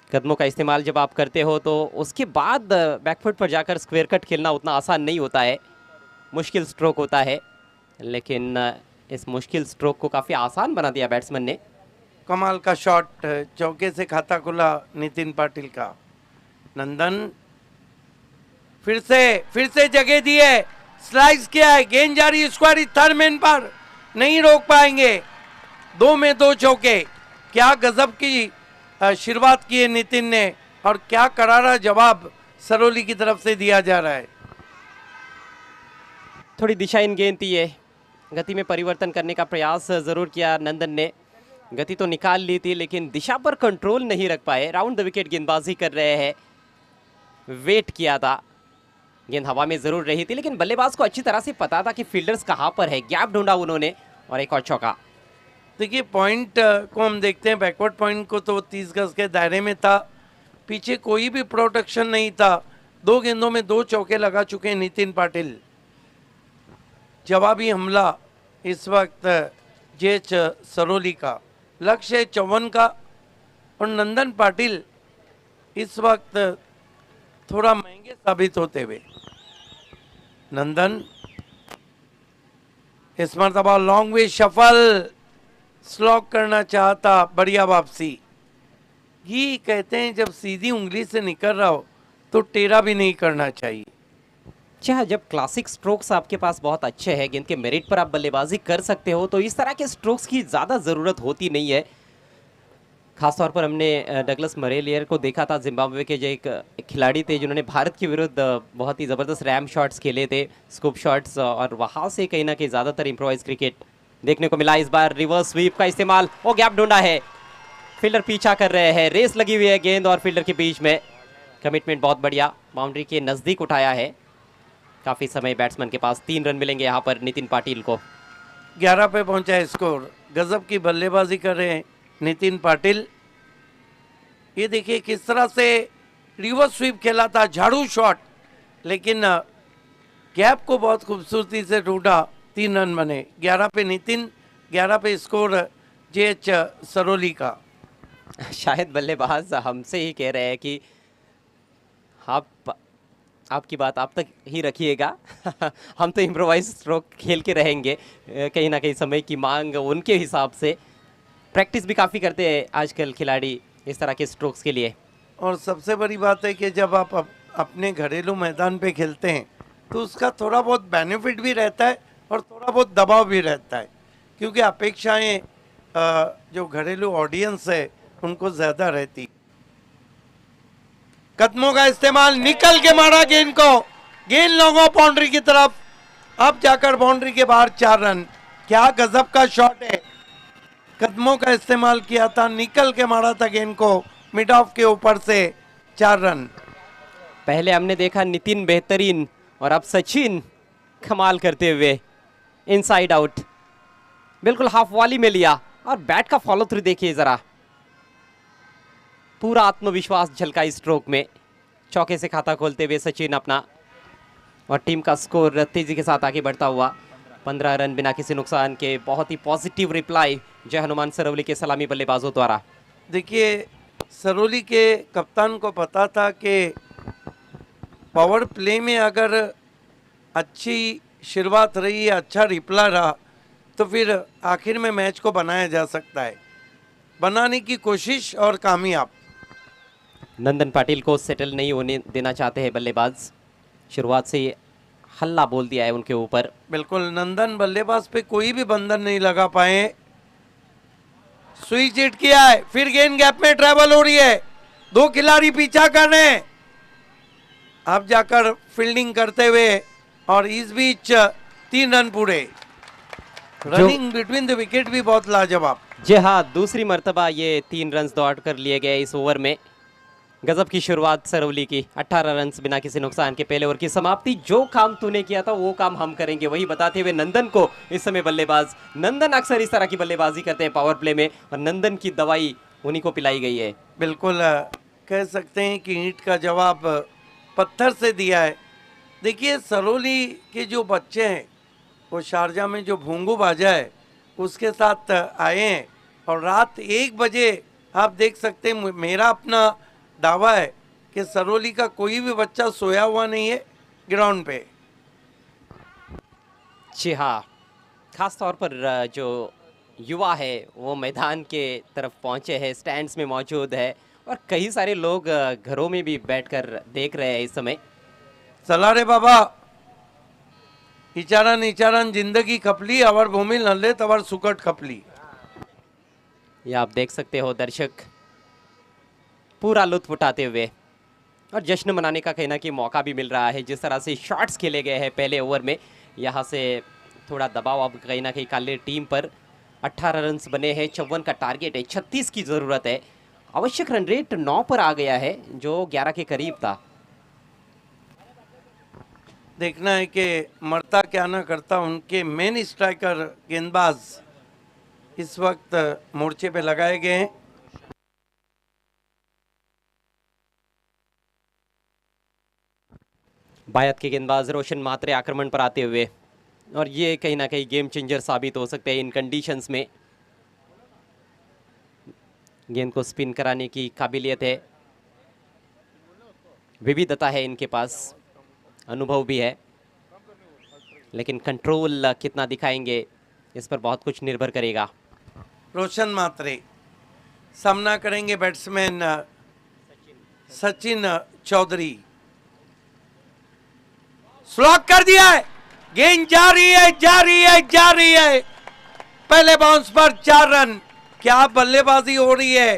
कदमों का इस्तेमाल जब आप करते हो तो उसके बाद बैकफुट पर जाकर स्क्वायर कट खेलना उतना आसान नहीं होता है, मुश्किल स्ट्रोक होता है। लेकिन इस मुश्किल स्ट्रोक को काफ़ी आसान बना दिया बैट्समैन ने। कमाल का शॉट, चौके से खाता खुला नितिन पाटिल का। नंदन फिर से जगह दी है, स्लाइस किया है, गेंद जारी स्क्वायर थर्ड मैन पर, नहीं रोक पाएंगे। 2 में 2 चौके। क्या गजब की शुरुआत की है नितिन ने, और क्या करारा जवाब सरोली की तरफ से दिया जा रहा है। थोड़ी दिशाहीन गेंद थी ये, गति में परिवर्तन करने का प्रयास ज़रूर किया नंदन ने, गति तो निकाल ली थी लेकिन दिशा पर कंट्रोल नहीं रख पाए। राउंड द विकेट गेंदबाजी कर रहे हैं, वेट किया था, गेंद हवा में ज़रूर रही थी लेकिन बल्लेबाज को अच्छी तरह से पता था कि फील्डर्स कहाँ पर है, गैप ढूंढा उन्होंने और एक और चौका। देखिए पॉइंट को हम देखते हैं, बैकवर्ड पॉइंट को तो 30 गज के दायरे में था, पीछे कोई भी प्रोटेक्शन नहीं था। 2 गेंदों में 2 चौके लगा चुके हैं नितिन पाटिल। जवाबी हमला इस वक्त जेएच सरोली का, लक्ष्य 54 का, और नंदन पाटिल इस वक्त थोड़ा महंगे साबित होते हुए। नंदन इस मरतबा लॉन्ग वे शफल, स्लॉक करना चाहता, बढ़िया वापसी। ये कहते हैं जब सीधी उंगली से निकल रहा हो तो टेढ़ा भी नहीं करना चाहिए। अच्छा, जब क्लासिक स्ट्रोक्स आपके पास बहुत अच्छे हैं, गेंद के मेरिट पर आप बल्लेबाजी कर सकते हो, तो इस तरह के स्ट्रोक्स की ज़्यादा ज़रूरत होती नहीं है। खासतौर पर हमने डगलस मरेलियर को देखा था, जिम्बाब्वे के जो एक खिलाड़ी थे जिन्होंने भारत के विरुद्ध बहुत ही ज़बरदस्त रैम शॉट्स खेले थे, स्कूप शॉट्स, और वहाँ से कहीं ना कहीं ज़्यादातर इम्प्रोवाइज क्रिकेट देखने को मिला। इस बार रिवर्स स्वीप का इस्तेमाल, वो गैप ढूंढा है, फील्डर पीछा कर रहे हैं, रेस लगी हुई है गेंद और फील्डर के बीच में। कमिटमेंट बहुत बढ़िया, बाउंड्री के नज़दीक उठाया है। काफ़ी समय बैट्समैन के पास, 3 रन मिलेंगे यहाँ पर नितिन पाटिल को। 11 पे पहुंचा है स्कोर। गजब की बल्लेबाजी कर रहे हैं नितिन पाटिल। ये देखिए किस तरह से रिवर्स स्वीप खेला था, झाड़ू शॉट, लेकिन गैप को बहुत खूबसूरती से ढूंढा। 3 रन बने। 11 पे नितिन, 11 पे स्कोर जेएच सरोली का। शायद बल्लेबाज हमसे ही कह रहे हैं कि आपकी बात आप तक ही रखिएगा हम तो इम्प्रोवाइज स्ट्रोक खेल के रहेंगे। कहीं ना कहीं समय की मांग उनके हिसाब से, प्रैक्टिस भी काफ़ी करते हैं आजकल खिलाड़ी इस तरह के स्ट्रोक्स के लिए। और सबसे बड़ी बात है कि जब आप अपने घरेलू मैदान पे खेलते हैं तो उसका थोड़ा बहुत बेनिफिट भी रहता है और थोड़ा बहुत दबाव भी रहता है, क्योंकि अपेक्षाएं जो घरेलू ऑडियंस है उनको ज़्यादा रहती। कदमों का इस्तेमाल, निकल के मारा गेंद को, गेंद लॉन्ग ऑफ बाउंड्री की तरफ, अब जाकर बाउंड्री के बाहर 4 रन। क्या गजब का शॉट है, कदमों का इस्तेमाल किया था, निकल के मारा था गेंद को मिड ऑफ के ऊपर से, 4 रन। पहले हमने देखा नितिन बेहतरीन और अब सचिन कमाल करते हुए, इनसाइड आउट, बिल्कुल हाफ वॉली में लिया और बैट का फॉलो थ्रू देखिए जरा, पूरा आत्मविश्वास झलका इस स्ट्रोक में। चौके से खाता खोलते हुए सचिन अपना, और टीम का स्कोर तेजी के साथ आगे बढ़ता हुआ 15 रन बिना किसी नुकसान के। बहुत ही पॉजिटिव रिप्लाई जय हनुमान सरोली के सलामी बल्लेबाजों द्वारा। देखिए सरोली के कप्तान को पता था कि पावर प्ले में अगर अच्छी शुरुआत रही, अच्छा रिप्लाई रहा, तो फिर आखिर में मैच को बनाया जा सकता है। बनाने की कोशिश और कामयाब। नंदन पाटिल को सेटल नहीं होने देना चाहते हैं बल्लेबाज, शुरुआत से हल्ला बोल दिया है उनके ऊपर। बिल्कुल, नंदन बल्लेबाज पे कोई भी बंधन नहीं लगा पाए। स्विच हिट किया है, फिर गेंद गैप में ट्रैवल हो रही है, 2 खिलाड़ी पीछा कर रहे हैं, अब जाकर फील्डिंग करते हुए, और इस बीच 3 रन पूरे। रनिंग बिटवीन द विकेट भी बहुत लाजवाब। जी हाँ, दूसरी मर्तबा ये 3 रन दौड़ कर लिए गए इस ओवर में। गजब की शुरुआत सरवली की, 18 रन बिना किसी नुकसान के पहले ओवर की समाप्ति। जो काम तूने किया था वो काम हम करेंगे, वही बताते हुए नंदन को इस समय बल्लेबाज। नंदन अक्सर इस तरह की बल्लेबाजी करते हैं पावर प्ले में, और नंदन की दवाई उन्हीं को पिलाई गई है। बिल्कुल कह सकते हैं कि ईंट का जवाब पत्थर से दिया है। देखिए सरौली के जो बच्चे हैं वो शारजा में जो भोंगू बाजा है उसके साथ आए हैं, और रात 1 बजे आप देख सकते हैं, मेरा अपना दावा है कि सरौली का कोई भी बच्चा सोया हुआ नहीं है ग्राउंड पे। जी हाँ, खास तौर पर जो युवा है वो मैदान के तरफ पहुंचे हैं, स्टैंड्स में मौजूद है, और कई सारे लोग घरों में भी बैठकर देख रहे हैं इस समय। चला रे बाबा, इचारन इचारन जिंदगी खपली, अवर भूमि नल्ले तवर सुकट खपली। ये आप देख सकते हो दर्शक पूरा लुत्फ उठाते हुए, और जश्न मनाने का कहना कि मौका भी मिल रहा है। जिस तरह से शॉट्स खेले गए हैं पहले ओवर में, यहाँ से थोड़ा दबाव अब कहीं ना कहीं कालेर टीम पर। 18 रन बने हैं, 54 का टारगेट है, 36 की ज़रूरत है। आवश्यक रन रेट 9 पर आ गया है जो 11 के करीब था। देखना है कि मरता क्या ना करता, उनके मेन स्ट्राइकर गेंदबाज इस वक्त मोर्चे पे लगाए गए हैं। बायत के गेंदबाज रोशन मात्रे आक्रमण पर आते हुए, और ये कहीं ना कहीं गेम चेंजर साबित हो सकते हैं इन कंडीशंस में। गेंद को स्पिन कराने की काबिलियत है, विविधता है इनके पास, अनुभव भी है, लेकिन कंट्रोल कितना दिखाएंगे इस पर बहुत कुछ निर्भर करेगा। रोशन मात्रे सामना करेंगे बैट्समैन सचिन चौधरी। स्लॉक कर दिया है, गेंद जा रही है, जा रही है, जा रही है। पहले बाउंस पर 4 रन। क्या बल्लेबाजी हो रही है,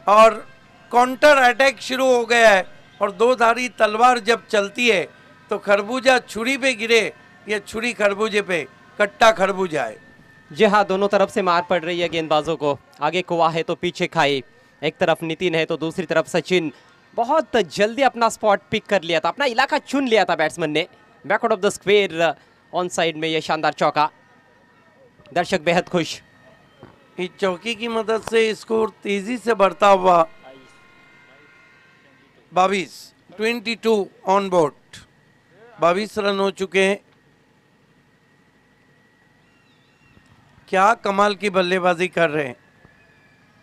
और काउंटर अटैक शुरू हो गया है। और दो धारी तलवार जब चलती है तो खरबूजा छुरी पे गिरे या छुरी खरबूजे पे, कट्टा खरबूजा है। जी हाँ, दोनों तरफ से मार पड़ रही है गेंदबाजों को। आगे कुआ है तो पीछे खाई, एक तरफ नितिन है तो दूसरी तरफ सचिन। बहुत जल्दी अपना स्पॉट पिक कर लिया था, अपना इलाका चुन लिया था बैट्समैन ने। Backward of the square on side में ये शानदार चौका, दर्शक बेहद खुश। इस चौकी की मदद से स्कोर तेजी से बढ़ता हुआ 22 ऑन बोर्ड, 22 रन हो चुके हैं। क्या कमाल की बल्लेबाजी कर रहे हैं।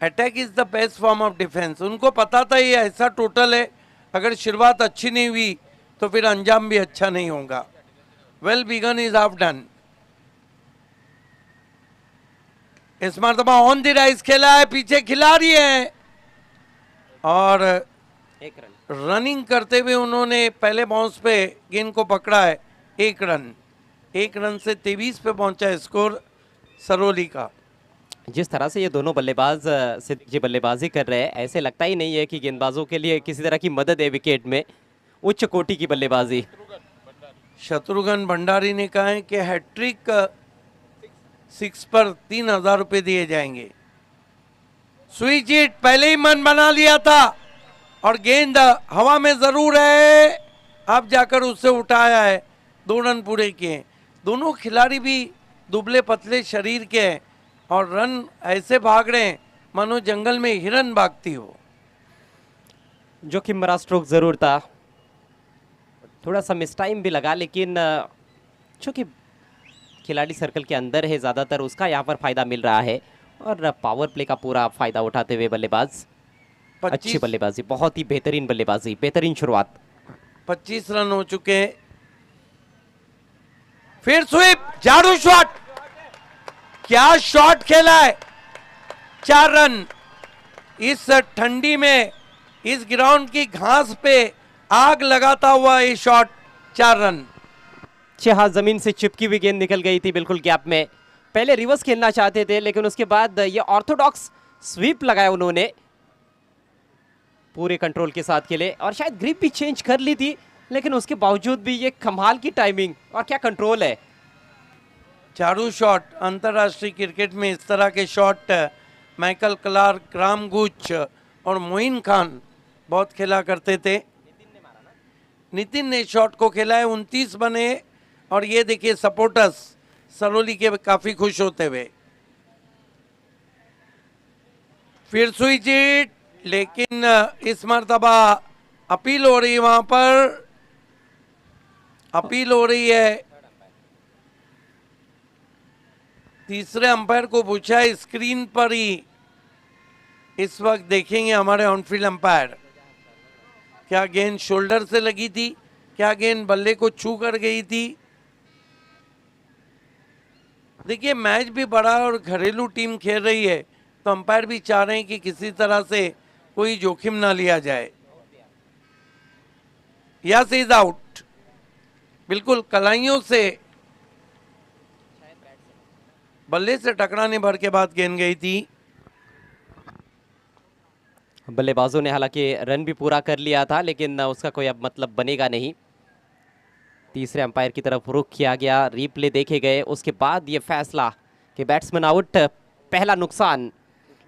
Attack is the best form of defence. उनको पता था ये ऐसा टोटल है, अगर शुरुआत अच्छी नहीं हुई तो फिर अंजाम भी अच्छा नहीं होगा। Well begun is half done. इस मरतबा ऑन द राइज खेला है, पीछे खिलाड़ी है, और एक रन रनिंग करते हुए उन्होंने पहले बाउंस पे गेंद को पकड़ा है। 1 रन, 1 रन से 23 पे पहुंचा है स्कोर सरौली का। जिस तरह से ये दोनों बल्लेबाज ये बल्लेबाजी कर रहे हैं, ऐसे लगता ही नहीं है कि गेंदबाजों के लिए किसी तरह की मदद है विकेट में। उच्च कोटि की बल्लेबाजी। शत्रुघ्न भंडारी ने कहा है कि हैट्रिक 6 पर 3000 रुपए दिए जाएंगे। स्विच हिट पहले ही मन बना लिया था, और गेंद हवा में जरूर है, अब जाकर उससे उठाया है। 2 रन पूरे किए। दोनों खिलाड़ी भी दुबले पतले शरीर के हैं, और रन ऐसे भाग रहे हैं मानो जंगल में हिरन भागती हो। जोखिम भरा स्ट्रोक जरूर था, थोड़ा सा मिस टाइम भी लगा, लेकिन चूंकि खिलाड़ी सर्कल के अंदर है ज़्यादातर, उसका यहाँ पर फायदा मिल रहा है, और पावर प्ले का पूरा फायदा उठाते हुए बल्लेबाज। अच्छी बल्लेबाजी, बहुत ही बेहतरीन बल्लेबाजी, बेहतरीन शुरुआत। 25 रन हो चुके हैं। फिर स्वीप, झाड़ू शॉट, क्या शॉट खेला है। 4 रन। इस ठंडी में इस ग्राउंड की घास पे आग लगाता हुआ ये शॉट, 4 रन। हाँ, जमीन से चिपकी हुई गेंद निकल गई थी बिल्कुल गैप में। पहले रिवर्स खेलना चाहते थे, लेकिन उसके बाद ये ऑर्थोडॉक्स स्वीप लगाया उन्होंने, पूरे कंट्रोल के साथ खेले, और शायद ग्रिप भी चेंज कर ली थी, लेकिन उसके बावजूद भी ये कमाल की टाइमिंग और क्या कंट्रोल है। झाड़ू शॉट, अंतर्राष्ट्रीय क्रिकेट में इस तरह के शॉट माइकल क्लार्क, राम गुच और मोइन खान बहुत खेला करते थे। नितिन ने शॉट को खेला है, 29 बने। और ये देखिए सपोर्टर्स सरोली के काफी खुश होते हुए। फिर स्विच हिट, लेकिन इस मर्तबा अपील हो रही है, वहां पर अपील हो रही है। तीसरे अंपायर को पूछा है, स्क्रीन पर ही इस वक्त देखेंगे हमारे ऑनफील्ड अंपायर, क्या गेंद शोल्डर से लगी थी, क्या गेंद बल्ले को छू कर गई थी। देखिए मैच भी बड़ा और घरेलू टीम खेल रही है, तो अंपायर भी चाह रहे हैं कि किसी तरह से कोई जोखिम ना लिया जाए। यस इज आउट, बिल्कुल कलाइयों से बल्ले से टकराने भर के बाद गेंद गई थी। बल्लेबाजों ने हालांकि रन भी पूरा कर लिया था, लेकिन उसका कोई अब मतलब बनेगा नहीं। तीसरे अंपायर की तरफ रुख किया गया, रीप्ले देखे गए, उसके बाद ये फैसला कि बैट्समैन आउट, पहला नुकसान।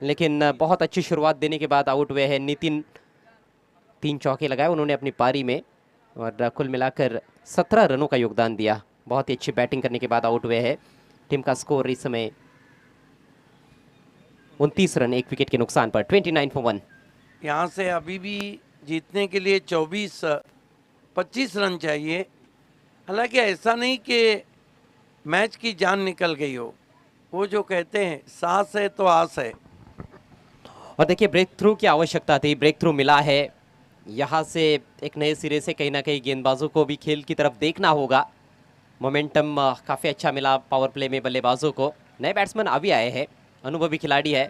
लेकिन बहुत अच्छी शुरुआत देने के बाद आउट हुए हैं नितिन। 3 चौके लगाए उन्होंने अपनी पारी में और कुल मिलाकर 17 रनों का योगदान दिया। बहुत ही अच्छी बैटिंग करने के बाद आउट हुए हैं। टीम का स्कोर इस समय 29 रन, 1 विकेट के नुकसान पर, 29 for 1। यहाँ से अभी भी जीतने के लिए 25 रन चाहिए। हालांकि ऐसा नहीं कि मैच की जान निकल गई हो, वो जो कहते हैं सांस है तो आस है। और देखिए ब्रेक थ्रू की आवश्यकता थी, ब्रेक थ्रू मिला है। यहाँ से एक नए सिरे से कहीं ना कहीं गेंदबाजों को भी खेल की तरफ देखना होगा। मोमेंटम काफ़ी अच्छा मिला पावर प्ले में बल्लेबाजों को। नए बैट्समैन अभी आए हैं, अनुभवी खिलाड़ी है,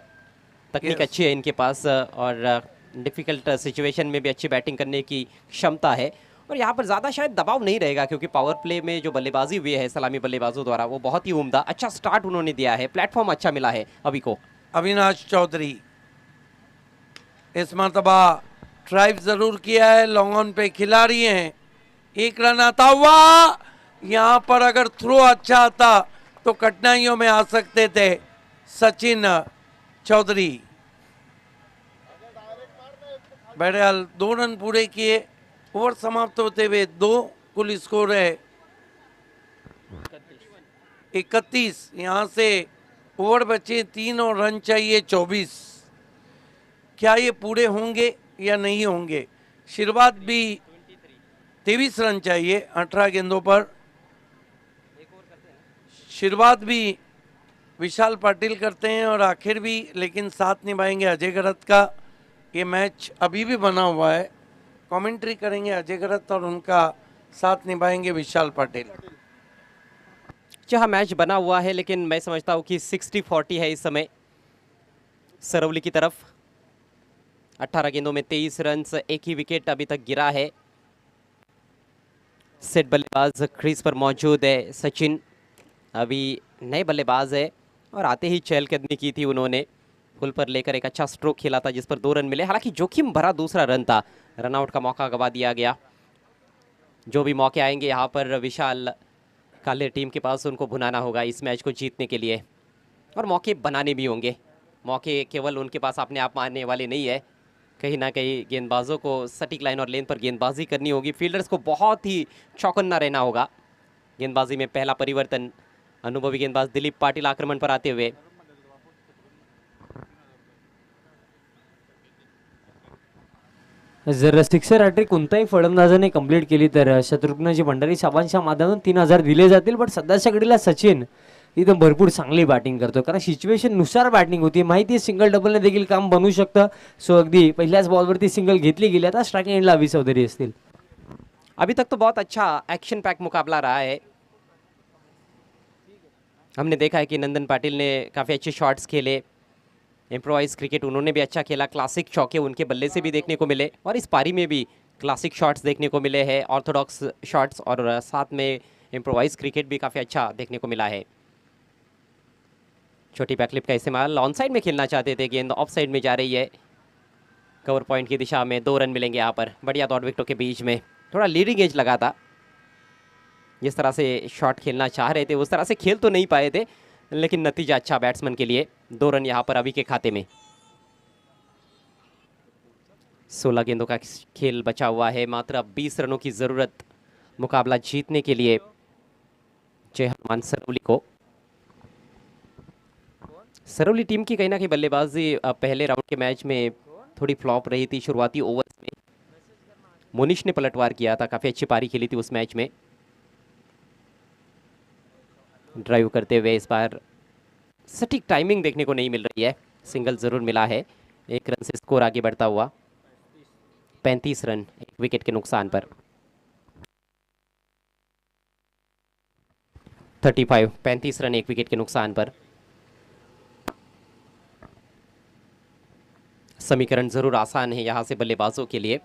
तकनीक Yes. अच्छी है इनके पास और डिफ़िकल्ट सिचुएशन में भी अच्छी बैटिंग करने की क्षमता है। और यहाँ पर ज़्यादा शायद दबाव नहीं रहेगा, क्योंकि पावर प्ले में जो बल्लेबाजी हुई है सलामी बल्लेबाजों द्वारा वो बहुत ही उम्दा, अच्छा स्टार्ट उन्होंने दिया है, प्लेटफॉर्म अच्छा मिला है अभी को। अविनाश चौधरी इस मरतबा ट्राइव जरूर किया है, लॉन्ग ऑन पे खिलाड़ी हैं। 1 रन आता हुआ, यहाँ पर अगर थ्रो अच्छा आता तो कठिनाइयों में आ सकते थे सचिन चौधरी। बहरहाल 2 रन पूरे किए, ओवर समाप्त होते हुए 2 कुल स्कोर है 31। यहाँ से ओवर बचे 3 और रन चाहिए 24। क्या ये पूरे होंगे या नहीं होंगे? शुरुआत भी 23 रन चाहिए 18 गेंदों पर। शुरुआत भी विशाल पाटिल करते हैं और आखिर भी, लेकिन साथ निभाएंगे अजय गरत का। ये मैच अभी भी बना हुआ है, कमेंट्री करेंगे अजय गरत और उनका साथ निभाएंगे विशाल पाटिल। जहाँ मैच बना हुआ है, लेकिन मैं समझता हूँ कि 60-40 है इस समय सरवली की तरफ। 18 गेंदों में 23 रन, 1 ही विकेट अभी तक गिरा है। सेट बल्लेबाज क्रीज पर मौजूद है सचिन, अभी नए बल्लेबाज है और आते ही चहलकदमी की थी उन्होंने। फुल पर लेकर एक अच्छा स्ट्रोक खेला था जिस पर 2 रन मिले। हालांकि जोखिम भरा दूसरा रन था, रनआउट का मौका गवा दिया गया। जो भी मौके आएंगे यहाँ पर विशाल काले टीम के पास, उनको भुनाना होगा इस मैच को जीतने के लिए, और मौके बनाने भी होंगे। मौके केवल उनके पास अपने आप आने वाले नहीं है, कहीं ना कहीं गेंदबाजों को सटीक लाइन और लेन पर गेंदबाजी करनी होगी। फील्डर्स को बहुत ही चौकन्ना रहना होगा। गेंदबाजी में पहला परिवर्तन, अनुभवी गेंदबाज दिलीप पाटिल आक्रमण पर आते हुए। जर सिक्सर हॅट्रिक कोणत्याही फलंदाजाने कंप्लीट केली तर शत्रुघ्नजी भंडारी साहेबांच्या माध्यमातून 3000 दिले जातील. पण सध्याच्या घडीला सचिन इथं भरपूर चांगली बॅटिंग करतो, कारण सिच्युएशन नुसार बॅटिंग होती. माहिती आहे सिंगल डबलने देखील काम बनू शकतं. सो अगदी पहिल्याच बॉलवरती सिंगल घेतली गेली. आता स्ट्रायकिंग एंडला अभि चौधरी असतील. अभी तक तो बहुत अच्छा एक्शन पैक मुकाबला रहा है। हमने देखा है कि नंदन पाटिल ने काफ़ी अच्छे शॉट्स खेले, इम्प्रोवाइज क्रिकेट उन्होंने भी अच्छा खेला। क्लासिक चौके उनके बल्ले से भी देखने को मिले और इस पारी में भी क्लासिक शॉट्स देखने को मिले हैं, ऑर्थोडॉक्स शॉट्स, और साथ में इम्प्रोवाइज क्रिकेट भी काफ़ी अच्छा देखने को मिला है। छोटी बैकलिप का इस्तेमाल, ऑन साइड में खेलना चाहते थे, गेंद ऑफ साइड में जा रही है कवर पॉइंट की दिशा में। 2 रन मिलेंगे यहाँ पर। बढ़िया दौड़ विकेटों के बीच में थोड़ा लीडिंग एज लगा था। जिस तरह से शॉट खेलना चाह रहे थे उस तरह से खेल तो नहीं पाए थे, लेकिन नतीजा अच्छा बैट्समैन के लिए। 2 रन यहाँ पर अभी के खाते में। 16 गेंदों का खेल बचा हुआ है, मात्र अब 20 रनों की जरूरत मुकाबला जीतने के लिए जय हनुमान सरवली को। सरवली टीम की कहीं ना कहीं बल्लेबाजी पहले राउंड के मैच में थोड़ी फ्लॉप रही थी। शुरुआती ओवर्स में मोनिश ने पलटवार किया था, काफी अच्छी पारी खेली थी उस मैच में। ड्राइव करते हुए इस बार सटीक टाइमिंग देखने को नहीं मिल रही है, सिंगल जरूर मिला है। 1 रन से स्कोर आगे बढ़ता हुआ 35 रन 1 विकेट के नुकसान पर। 35 रन 1 विकेट के नुकसान पर। समीकरण जरूर आसान है यहाँ से बल्लेबाजों के लिए,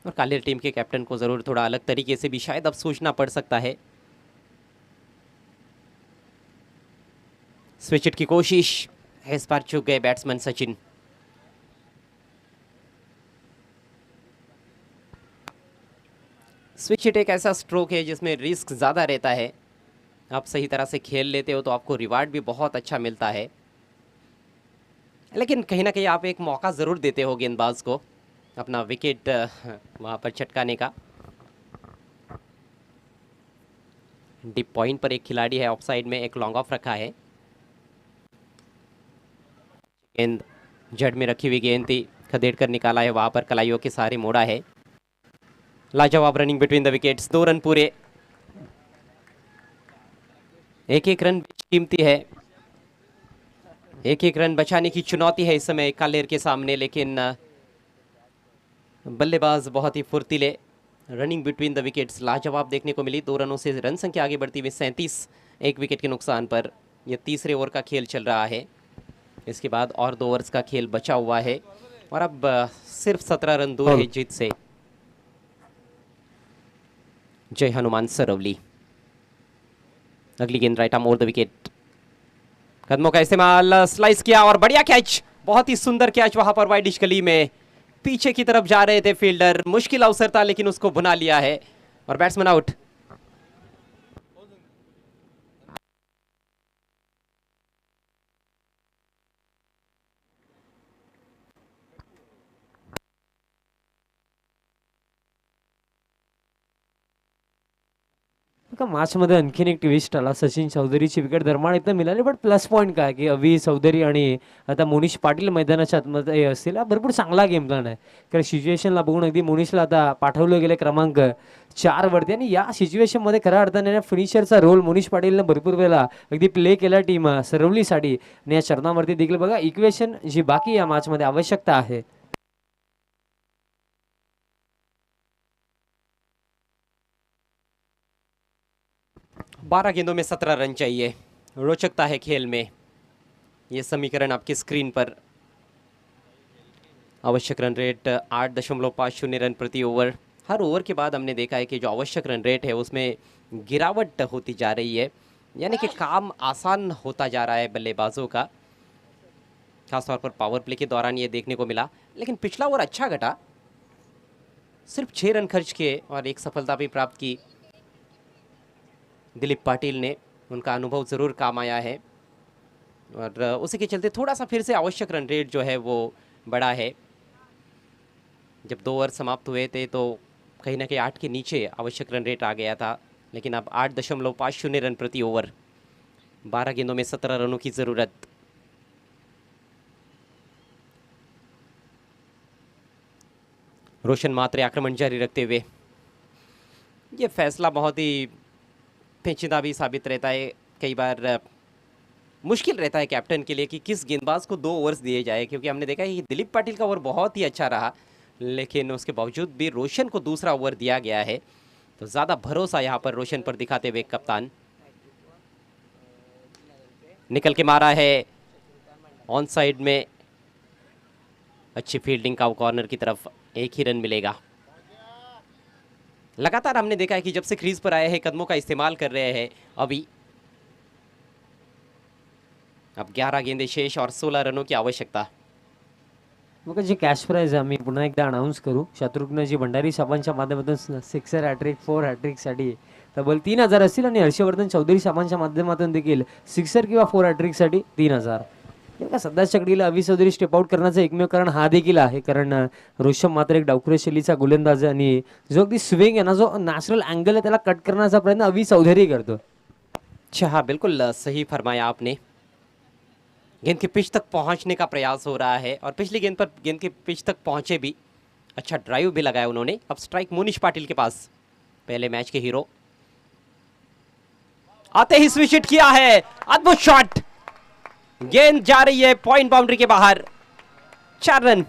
और कालेर टीम के कैप्टन को जरूर थोड़ा अलग तरीके से भी शायद अब सोचना पड़ सकता है। स्विच हिट की कोशिश, इस बार चूक गए बैट्समैन सचिन। स्विच हिट एक ऐसा स्ट्रोक है जिसमें रिस्क ज़्यादा रहता है। आप सही तरह से खेल लेते हो तो आपको रिवार्ड भी बहुत अच्छा मिलता है, लेकिन कहीं ना कहीं आप एक मौका ज़रूर देते हो गेंदबाज को अपना विकेट वहाँ पर चटकाने का। डीप पॉइंट पर एक खिलाड़ी है, ऑफ साइड में एक लॉन्ग ऑफ रखा है। गेंद जड़ में रखी हुई गेंद थी, खदेड़ कर निकाला है, वहाँ पर कलाइयों के सहारे मोड़ा है। लाजवाब running between the wickets, 2 run पूरे। एक रन कीमती है, एक रन बचाने की चुनौती है इस समय कालेर के सामने, लेकिन बल्लेबाज बहुत ही फुर्तीले। रनिंग बिटवीन द विकेट्स लाजवाब देखने को मिली। 2 रनों से रन संख्या आगे बढ़ती हुई 37 1 विकेट के नुकसान पर। यह तीसरे ओवर का खेल चल रहा है, इसके बाद और 2 ओवर्स का खेल बचा हुआ है, और अब सिर्फ 17 रन दूर है जीत से जय हनुमान सरवली। अगली गेंद right arm over the wicket, कदमों का इस्तेमाल, स्लाइस किया और बढ़िया कैच, बहुत ही सुंदर कैच वहां पर वाइडिश गली में। पीछे की तरफ जा रहे थे फील्डर, मुश्किल अवसर था लेकिन उसको भुना लिया है और बैट्समैन आउट। का मॅचमध्ये आणखीन एक ट्विस्ट आला, सचिन चौधरीची विकेट दरम्यान इथं मिळाली, बट प्लस पॉईंट काय की अभि चौधरी आणि आता मोनिश पाटील मैदानाच्या आतमध्ये असतील, हा भरपूर चांगला गेम प्लॅन आहे. कारण सिच्युएशनला बघून अगदी मोनिशला आता पाठवलं गेलं क्रमांक 4 वरती, आणि या सिच्युएशनमध्ये खऱ्या अर्थाने फिनिशरचा रोल मोनिश पाटीलनं भरपूर वेळा अगदी प्ले केला टीम सरवलीसाठी. आणि या चरणावरती देखील बघा इक्वेशन जी बाकी या मॅचमध्ये आवश्यकता आहे. 12 गेंदों में 17 रन चाहिए, रोचकता है खेल में। ये समीकरण आपकी स्क्रीन पर। आवश्यक रन रेट 8.50 रन प्रति ओवर। हर ओवर के बाद हमने देखा है कि जो आवश्यक रन रेट है उसमें गिरावट होती जा रही है, यानी कि काम आसान होता जा रहा है बल्लेबाजों का। खासतौर पर पावर प्ले के दौरान ये देखने को मिला, लेकिन पिछला ओवर अच्छा घटा, सिर्फ 6 रन खर्च किए और एक सफलता भी प्राप्त की दिलीप पाटिल ने। उनका अनुभव ज़रूर काम आया है और उसी के चलते थोड़ा सा फिर से आवश्यक रन रेट जो है वो बढ़ा है। जब 2 ओवर समाप्त हुए थे तो कहीं ना कहीं 8 के नीचे आवश्यक रन रेट आ गया था, लेकिन अब 8.50 रन प्रति ओवर। 12 गेंदों में 17 रनों की ज़रूरत। रोशन मात्रे आक्रमण जारी रखते हुए। ये फैसला बहुत ही पेचीदा भी साबित रहता है, कई बार मुश्किल रहता है कैप्टन के लिए कि किस गेंदबाज को 2 ओवर्स दिए जाए, क्योंकि हमने देखा है कि दिलीप पाटिल का ओवर बहुत ही अच्छा रहा, लेकिन उसके बावजूद भी रोशन को दूसरा ओवर दिया गया है। तो ज़्यादा भरोसा यहाँ पर रोशन पर दिखाते हुए कप्तान। निकल के मारा है ऑन साइड में, अच्छी फील्डिंग का कॉर्नर की तरफ, 1 ही रन मिलेगा। लगातार हमने देखा है कि जब से क्रीज पर आए हैं कदमों का इस्तेमाल कर रहे हैं अभी। अब 11 गेंदे शेष और 16 रनों की आवश्यकता। मग जे कॅश प्राइज आम्ही पुन्हा एकदा अनाऊन्स करू. शत्रुघ्नजी भंडारी साहेबांच्या माध्यमातून 6 हॅट्रिक 4 हॅट्रिकसाठी तब्बल 3000 असतील, आणि हर्षवर्धन चौधरी साहेबांच्या माध्यमातून देखील 6 किंवा 4 हॅट्रिकसाठी 3000. का सध्याच्या घडीला अवी चौधरी स्टेप आउट करण्याचं एकमेव कारण हा देखील आहे, कारण ऋषभ मात्र एक डावखुरे शैलीचा गोलंदाज आहे आणि जो अगदी स्विंग आहे ना, जो नॅचरल अँगल आहे त्याला कट करण्याचा प्रयत्न अवी चौधरी करतो. अच्छा हाँ, बिल्कुल सही फरमाया आपने. गेंद के पिच तक पहुंचने का प्रयास हो रहा है और पिछली गेंद पर गेंद के पिच तक पहुंचे भी. अच्छा ड्राइव भी लगाया उन्होंने. अब स्ट्राइक मोनिश पाटिल के पास, पहले मैच के हीरो. आते ही स्विच हिट किया है, अद्भुत शॉट. गेंद जा रही है पॉइंट बाउंड्री के बाहर. 4 रन.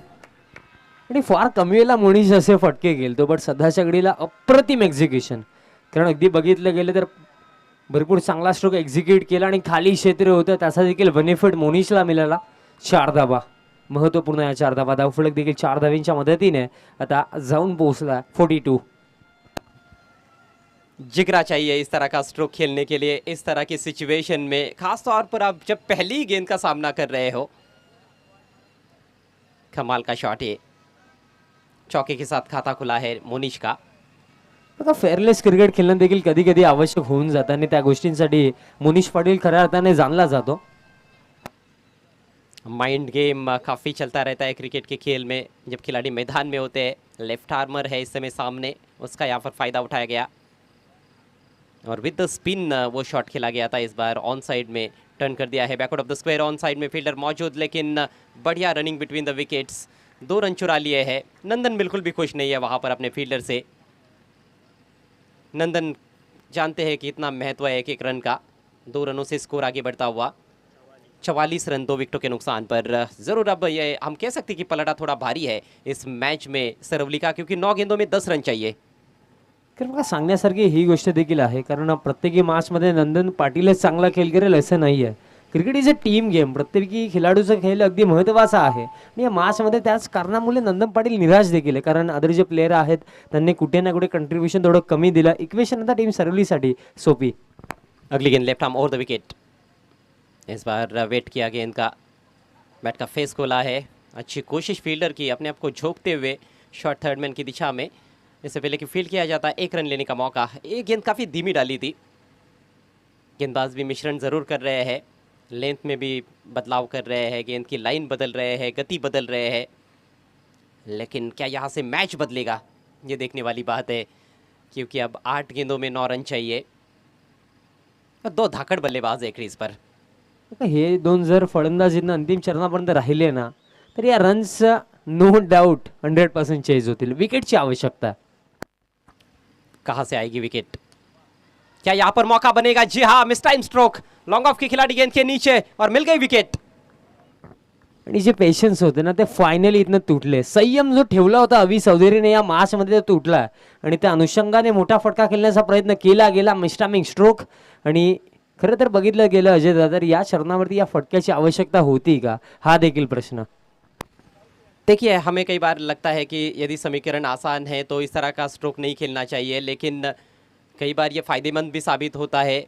आणि फार कमी वेळेला मोनीश असे फटके गेलतो, बट सध्याच्या घडीला अप्रतिम एक्झिक्युशन. कारण अगदी बघितलं गेलं तर भरपूर चांगला स्ट्रोक एक्झिक्यूट केला आणि खाली क्षेत्र होतं, त्याचा देखील बेनिफिट मोनीशला मिळाला. 4 धाबा महत्त्वपूर्ण या 4 धाबा. धावफलक देखील 4 धावींच्या मदतीने आता जाऊन पोहोचला 42. जिगरा चाहिए इस तरह का स्ट्रोक खेलने के लिए, इस तरह की सिचुएशन में, खास तौर पर आप जब पहली गेंद का सामना कर रहे हो. कमाल का शॉट ये. चौके के साथ खाता खुला है मोनिश का. आता फेअरलेस क्रिकेट खेळणं देखील कधी कधी आवश्यक होऊन जातं आणि त्या गोष्टींसाठी मोनीश पाटील खऱ्या अर्थाने जाणला जातो. माइंड गेम काफ़ी चलता रहता है क्रिकेट के खेल में जब खिलाड़ी मैदान में होते हैं. लेफ्ट आर्मर है इस समय सामने, उसका यहाँ पर फ़ायदा उठाया गया और विद द स्पिन वो शॉट खेला गया था. इस बार ऑन साइड में टर्न कर दिया है, backward of the square. On side में फील्डर मौजूद, लेकिन बढ़िया running between the wickets. 2 run चुरा लिए हैं. नंदन बिल्कुल भी खुश नहीं है वहाँ पर अपने फील्डर से. नंदन जानते हैं कि इतना महत्व है एक रन का. 2 रनों से स्कोर आगे बढ़ता हुआ. 44 रन 2 विकेटों के नुकसान पर. ज़रूर अब ये हम कह सकते हैं कि पलड़ा थोड़ा भारी है इस मैच में सरवली का, क्योंकि 9 गेंदों में 10 रन चाहिए. कारण बघा सांगण्यासारखी ही गोष्ट देखील आहे, कारण प्रत्येकी मॅचमध्ये नंदन पाटीलच चांगला खेळ करेल असं नाही आहे. Cricket is a team game. प्रत्येकी खेळाडूचा खेळ अगदी महत्त्वाचा आहे आणि या मॅचमध्ये त्याच कारणामुळे नंदन पाटील निराश देखील आहे, कारण अदर जे प्लेयर आहेत त्यांनी कुठे ना कुठे कंट्रीब्युशन थोडं कमी दिलं. इक्वेशन आता टीम सरवलीसाठी सोपी. अगली गेंद left arm over the wicket. इस बार वेट किया गेंद का, बैट का फेस खोला है. अच्छी कोशिश फील्डर की अपने आप को झोंकते हुए शॉर्ट थर्ड मैन की दिशा में. इससे पहले कि फील्ड किया जाता है 1 रन लेने का मौका. एक गेंद काफ़ी धीमी डाली थी. गेंदबाज भी मिश्रण ज़रूर कर रहे हैं, लेंथ में भी बदलाव कर रहे हैं, गेंद की लाइन बदल रहे हैं, गति बदल रहे हैं. लेकिन क्या यहाँ से मैच बदलेगा, ये देखने वाली बात है, क्योंकि अब 8 गेंदों में 9 रन चाहिए. 2 धाकड़ बल्लेबाज है क्रीज पर. हे 2 जर फलंदाजीनं अंतिम चरणापर्यंत राहिले ना, तर या रन्स नो डाऊट 100% चेज होतील. विकेटची आवश्यकता. कहाँ से आएगी विकेट, क्या यहाँ पर मौका बनेगा? जी हाँ, miss time stroke. Long off की खिलाड़ी गेंद के नीचे और मिल गई विकेट. आणि जे पेशन्स होते ना ते फायनली इथनं तुटले. संयम जो ठेवला होता अवी चौधरीने या मॅचमध्ये तो तुटला आणि त्या अनुषंगाने मोठा फटका खेळण्याचा प्रयत्न केला गेला. मिस्टामिंग स्ट्रोक. आणि खरं तर बघितलं गेलं अजय दादा, तर या चरणावरती या फटक्याची आवश्यकता होती का, हा देखील प्रश्न. देखिए, हमें कई बार लगता है कि यदि समीकरण आसान है तो इस तरह का स्ट्रोक नहीं खेलना चाहिए, लेकिन कई बार ये फ़ायदेमंद भी साबित होता है.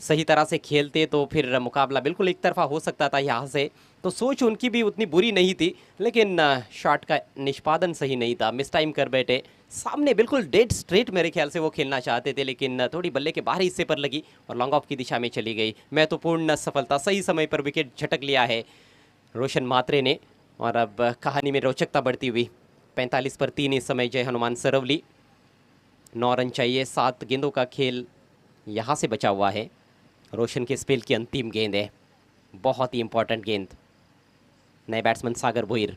सही तरह से खेलते तो फिर मुकाबला बिल्कुल एक तरफा हो सकता था यहाँ से. तो सोच उनकी भी उतनी बुरी नहीं थी, लेकिन शॉट का निष्पादन सही नहीं था. मिस टाइम कर बैठे. सामने बिल्कुल डेड स्ट्रेट मेरे ख्याल से वो खेलना चाहते थे, लेकिन थोड़ी बल्ले के बाहर हिस्से पर लगी और लॉन्ग ऑफ की दिशा में चली गई. महत्वपूर्ण सफलता, सही समय पर विकेट झटक लिया है रोशन मात्रे ने. और अब कहानी में रोचकता बढ़ती हुई. 45 पर 3 इस समय जय हनुमान सरवली. 9 रन चाहिए. 7 गेंदों का खेल यहाँ से बचा हुआ है. रोशन के स्पेल की अंतिम गेंद है, बहुत ही इंपॉर्टेंट गेंद. नए बैट्समैन सागर भोईर.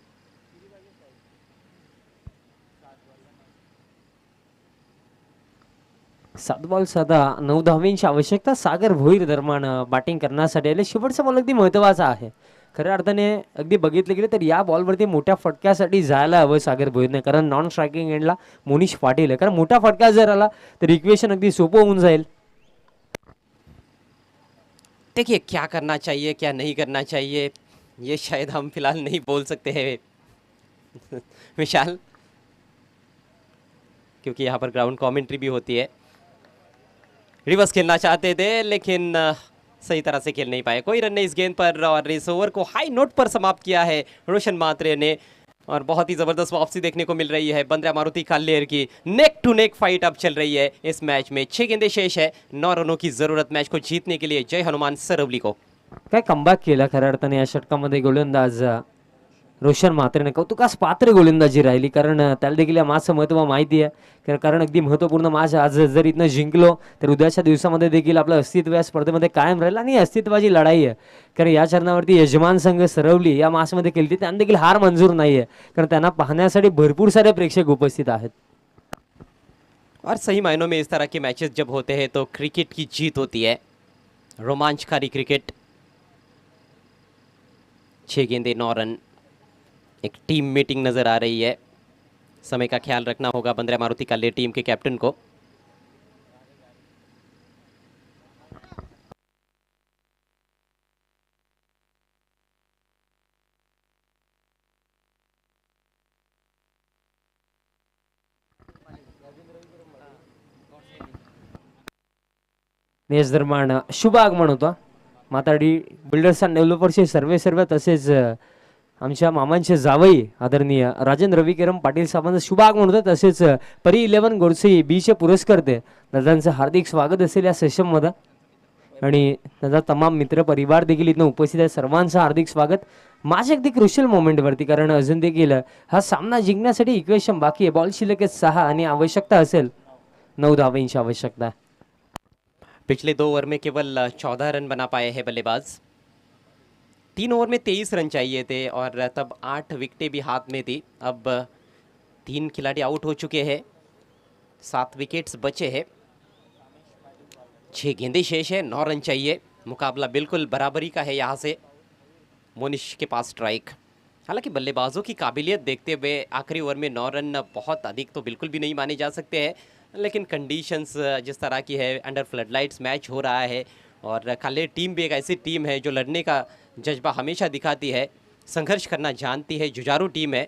सात बॉल 9 धावांची आवश्यकता सागर भोईर दरम्यान बॅटिंग करण्यासाठी आले. शेवटचा बॉल अगदी महत्त्वाचा आहे. खऱ्या अर्थाने अगदी बघितलं गेलं तर या बॉलवरती मोठ्या फटक्यासाठी जायला हवं सागर भोईरने, कारण नॉन स्ट्रायकिंग एंडला मोनीश पाटील आहे. कारण मोठा फटका जर आला तर इक्वेशन अगदी सोपं होऊन जाईल. देखिए, क्या करना चाहिए क्या नहीं करना चाहिए ये शायद हम फिलहाल नहीं बोल सकते हैं विशाल, क्योंकि यहाँ पर ग्राउंड कमेंट्री भी होती है. रिवर्स खेलना चाहते थे लेकिन सही तरह से खेल नहीं पाए. कोई रन नहीं इस गेंद पर और इस ओवर को हाई नोट पर समाप्त किया है रोशन मात्रे ने. और बहुत ही ज़बरदस्त वापसी देखने को मिल रही है बंद्रा मारुति खालेर की. नेक टू नेक फाइट अब चल रही है इस मैच में. 6 गेंदें शेष है. 9 रनों की ज़रूरत मैच को जीतने के लिए जय हनुमान सरवली को. काय कमबॅक केला खऱ्या अर्थाने या षटकामध्ये गोलंदाज रोशन म्हात्रेने. कौतुकास पात्र गोलंदाजी राहिली, कारण त्याला देखील या मॅचचं महत्त्व माहिती आहे. कारण अगदी महत्त्वपूर्ण मॅच आज जर इथनं जिंकलो तर उद्याच्या दिवसामध्ये देखील आपलं अस्तित्व या स्पर्धेमध्ये कायम राहील. आणि अस्तित्वाची लढाई आहे, कारण या चरणावरती यजमान संघ सरवली या मॅचमध्ये केली त्यांना देखील हार मंजूर नाही आहे, कारण त्यांना पाहण्यासाठी भरपूर सारे प्रेक्षक उपस्थित आहेत. और सही मायनों में इस तरह के मैचेस जब होते हैं तो क्रिकेट की जीत होती है, रोमांचकारी क्रिकेट. 6 गेंदे 9 रन, एक टीम मीटिंग नज़र आ रही है. समय का ख्याल रखना होगा बंद्रा मारुति कालेर टीम के कैप्टन को. नेस दरम्यान शुभ आगमन होतं. माताडी बिल्डर्स अँड डेव्हलपर्सचे सर्व तसेच आमच्या मामांचे जावई आदरणीय राजेंद्र रविकिरण पाटील साहेबांचं शुभ आगमन होतं. तसेच परी 11 गोडसे बीचे पुरस्कर्ते दादांचं हार्दिक स्वागत असेल या सेशनमध्ये. आणि त्याचा तमाम मित्र परिवार देखील इथं उपस्थित आहे. सर्वांचं हार्दिक स्वागत. माझ्या अगदी क्रुशियल मोमेंटवरती, कारण अजून देखील हा सामना जिंकण्यासाठी इक्वेशन बाकी आहे. बॉल शिल्लक 6 आणि आवश्यकता असेल 9 धावांची आवश्यकता. पिछले 2 ओवर में केवल 14 रन बना पाए हैं बल्लेबाज. 3 ओवर में 23 रन चाहिए थे और तब 8 विकेटें भी हाथ में थी. अब 3 खिलाड़ी आउट हो चुके हैं, 7 विकेट्स बचे हैं, 6 गेंदे शेष है, 9 रन चाहिए. मुकाबला बिल्कुल बराबरी का है. यहाँ से मोनिश के पास स्ट्राइक. हालांकि बल्लेबाजों की काबिलियत देखते हुए आखिरी ओवर में 9 रन बहुत अधिक तो बिल्कुल भी नहीं माने जा सकते हैं, लेकिन कंडीशंस जिस तरह की है, अंडर फ्लडलाइट्स मैच हो रहा है और कालेर टीम भी एक ऐसी टीम है जो लड़ने का जज्बा हमेशा दिखाती है, संघर्ष करना जानती है, जुझारू टीम है.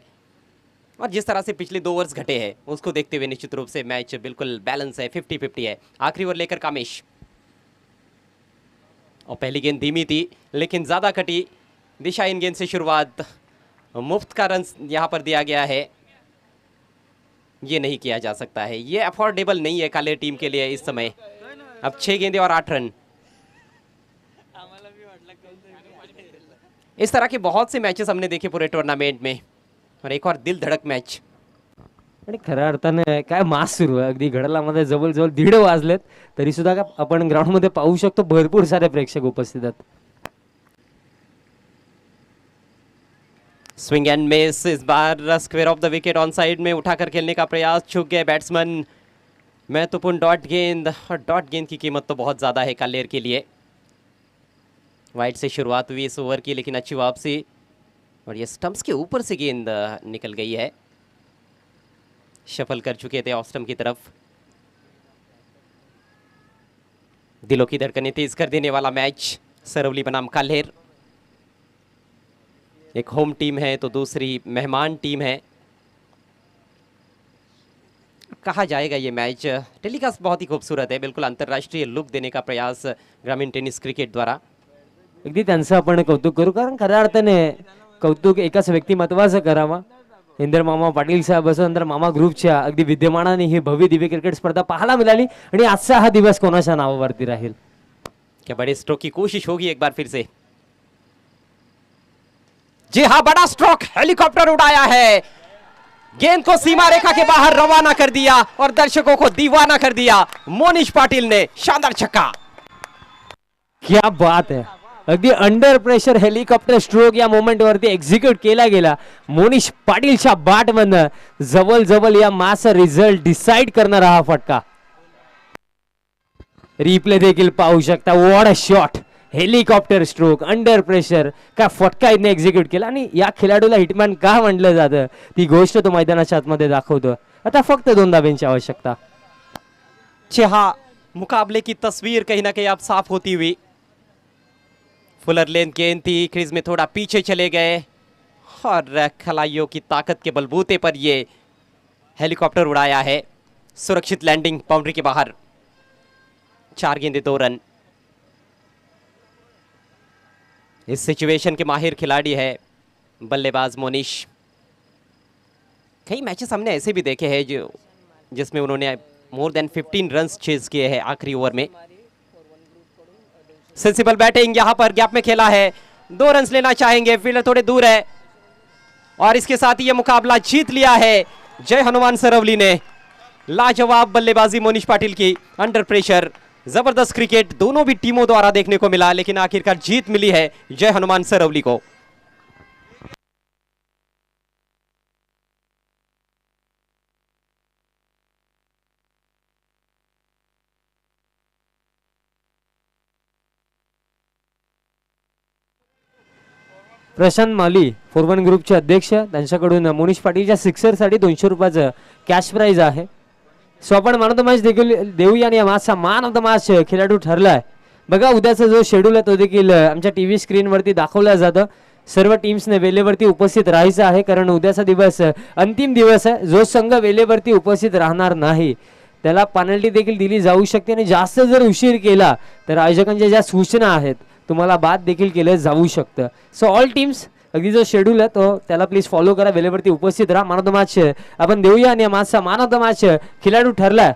और जिस तरह से पिछले 2 ओवर्स घटे हैं उसको देखते हुए निश्चित रूप से मैच बिल्कुल बैलेंस है, 50-50 है. आखिरी ओवर लेकर कामेश, और पहली गेंद धीमी थी लेकिन ज़्यादा कटी. दिशा इन गेंद से शुरुआत, मुफ्त का रन यहाँ पर दिया गया है. ये नहीं किया जा सकता है, ये अफोर्डेबल नहीं है कालेर टीम के लिए इस समय. अब 6 गेंदे और 8 रन. इस तरह के बहुत से मैचेस हमने देखे पूरे टूर्नामेंट में, और एक और दिल धड़क मैच. आणि खऱ्या अर्थाने काय मास सुरू आहे. अगदी घडलामध्ये जवळजवळ 1:30 वाजलेत तरी सुद्धा का आपण ग्राउंडमध्ये पाहू शकतो भरपूर सारे प्रेक्षक उपस्थित आहेत. Swing and miss. इस बार square of the wicket on side में उठाकर खेलने का प्रयास, चूक गए बैट्समैन. महत्वपूर्ण डॉट गेंद, और डॉट गेंद की कीमत तो बहुत ज़्यादा है कालेर के लिए. वाइड से शुरुआत हुई इस ओवर की, लेकिन अच्छी वापसी, और ये स्टंप्स के ऊपर से गेंद निकल गई है. शफल कर चुके थे ऑफ स्टंप की तरफ. दिलों की धड़कनें तेज कर देने वाला मैच. सरवली बनाम कालेर, एक होम टीम है तो दूसरी मेहमान टीम है. कहा जाएगा ये मैच. टेलीकास्ट बहुत ही खूबसूरत है, बिल्कुल अंतर्राष्ट्रीय लुक देने का प्रयास ग्रामीण टेनिस क्रिकेट द्वारा. अगदी त्यांचं आपण कौतुक करू, कारण खऱ्या अर्थाने कौतुक एकाच व्यक्तिमत्वाचं करावा. इंदर मामा पाटील साहेब नंतर मामा ग्रुपच्या अगदी विद्यमानाने ही भव्य दिव्य क्रिकेट स्पर्धा पाहायला मिळाली, आणि आजचा हा दिवस कोणाच्या नावावरती राहील. क्या बड़े स्ट्रोक की कोशिश होगी एक बार फिर से. जी हाँ, बड़ा स्ट्रोक, हेलीकॉप्टर उड़ाया है, गेंद को सीमा रेखा के बाहर रवाना कर दिया और दर्शकों को दीवाना कर दिया. मोनिश पाटिल ने शानदार छक्का. क्या बात है. अगदी अंडर प्रेशर हेलिकॉप्टर स्ट्रोक या मोमेंट वरती एक्झिक्यूट केला गेला. मोनिश पाटीलच्या बॅट मधनं जवळ या मॅचचा रिझल्ट डिसाइड करणारा हा फटका. रिप्ले देखील पाहू शकता. What a shot, helicopter stroke, under pressure, काय फटका इथने एक्झिक्यूट केला. आणि या खेळाडूला हिटमॅन का म्हटलं जातं ती गोष्ट तो मैदानाच्या आतमध्ये दाखवतो. आता फक्त 2 धाब्यांची आवश्यकता. हाँ, मुकाबले की तस्वीर कहीं ना कहीं अब साफ होती हुई. फुलर लेंथ गेंद थी, क्रीज में थोड़ा पीछे चले गए और खलाइयों की ताकत के बलबूते पर ये हेलीकॉप्टर उड़ाया है. सुरक्षित लैंडिंग बाउंड्री के बाहर. 4 गेंदे 2 रन. इस सिचुएशन के माहिर खिलाड़ी है बल्लेबाज मोनिश. कई मैचेस हमने ऐसे भी देखे हैं जो जिसमें उन्होंने मोर देन 15 रन्स चेज किए हैं आखिरी ओवर में. सेंसिबल बैटिंग, यहां पर गैप में खेला है, 2 रन लेना चाहेंगे, फील्डर थोड़े दूर है और इसके साथ ही यह मुकाबला जीत लिया है जय हनुमान सरवली ने। लाजवाब बल्लेबाजी मोनिश पाटिल की अंडर प्रेशर, जबरदस्त क्रिकेट दोनों भी टीमों द्वारा देखने को मिला, लेकिन आखिरकार जीत मिली है जय हनुमान सरवली को। प्रशांत माली 4-1 ग्रुपचे अध्यक्ष, त्यांच्याकडून मोनिश पाटीलच्या सिक्सरसाठी 200 रुपयाचं कॅश प्राइज आहे. सो आपण मॅन ऑफ द मॅच देखील देऊया आणि या मॅचचा मॅन ऑफ द मॅच खेळाडू ठरलाय. बघा उद्याचा जो शेड्यूल आहे तो देखील आमच्या टीव्ही स्क्रीनवरती दाखवला जातं. सर्व टीम्सने वेळेवरती उपस्थित राहायचं आहे, कारण उद्याचा दिवस अंतिम दिवस आहे. जो संघ वेळेवरती उपस्थित राहणार नाही त्याला पेनल्टी देखील दिली जाऊ शकते आणि जास्त जर उशीर केला तर आयोजकांच्या ज्या सूचना आहेत तुम्हाला बाद देखील केलं जाऊ शकतं. सो ऑल टीम्स अगदी जो शेड्यूल आहे तो त्याला प्लीज फॉलो करा, वेळेवरती उपस्थित राहा. मॅन ऑफ द मॅच आपण देऊया आणि या मॅचचा मॅन ऑफ द मॅच खेळाडू ठरलाय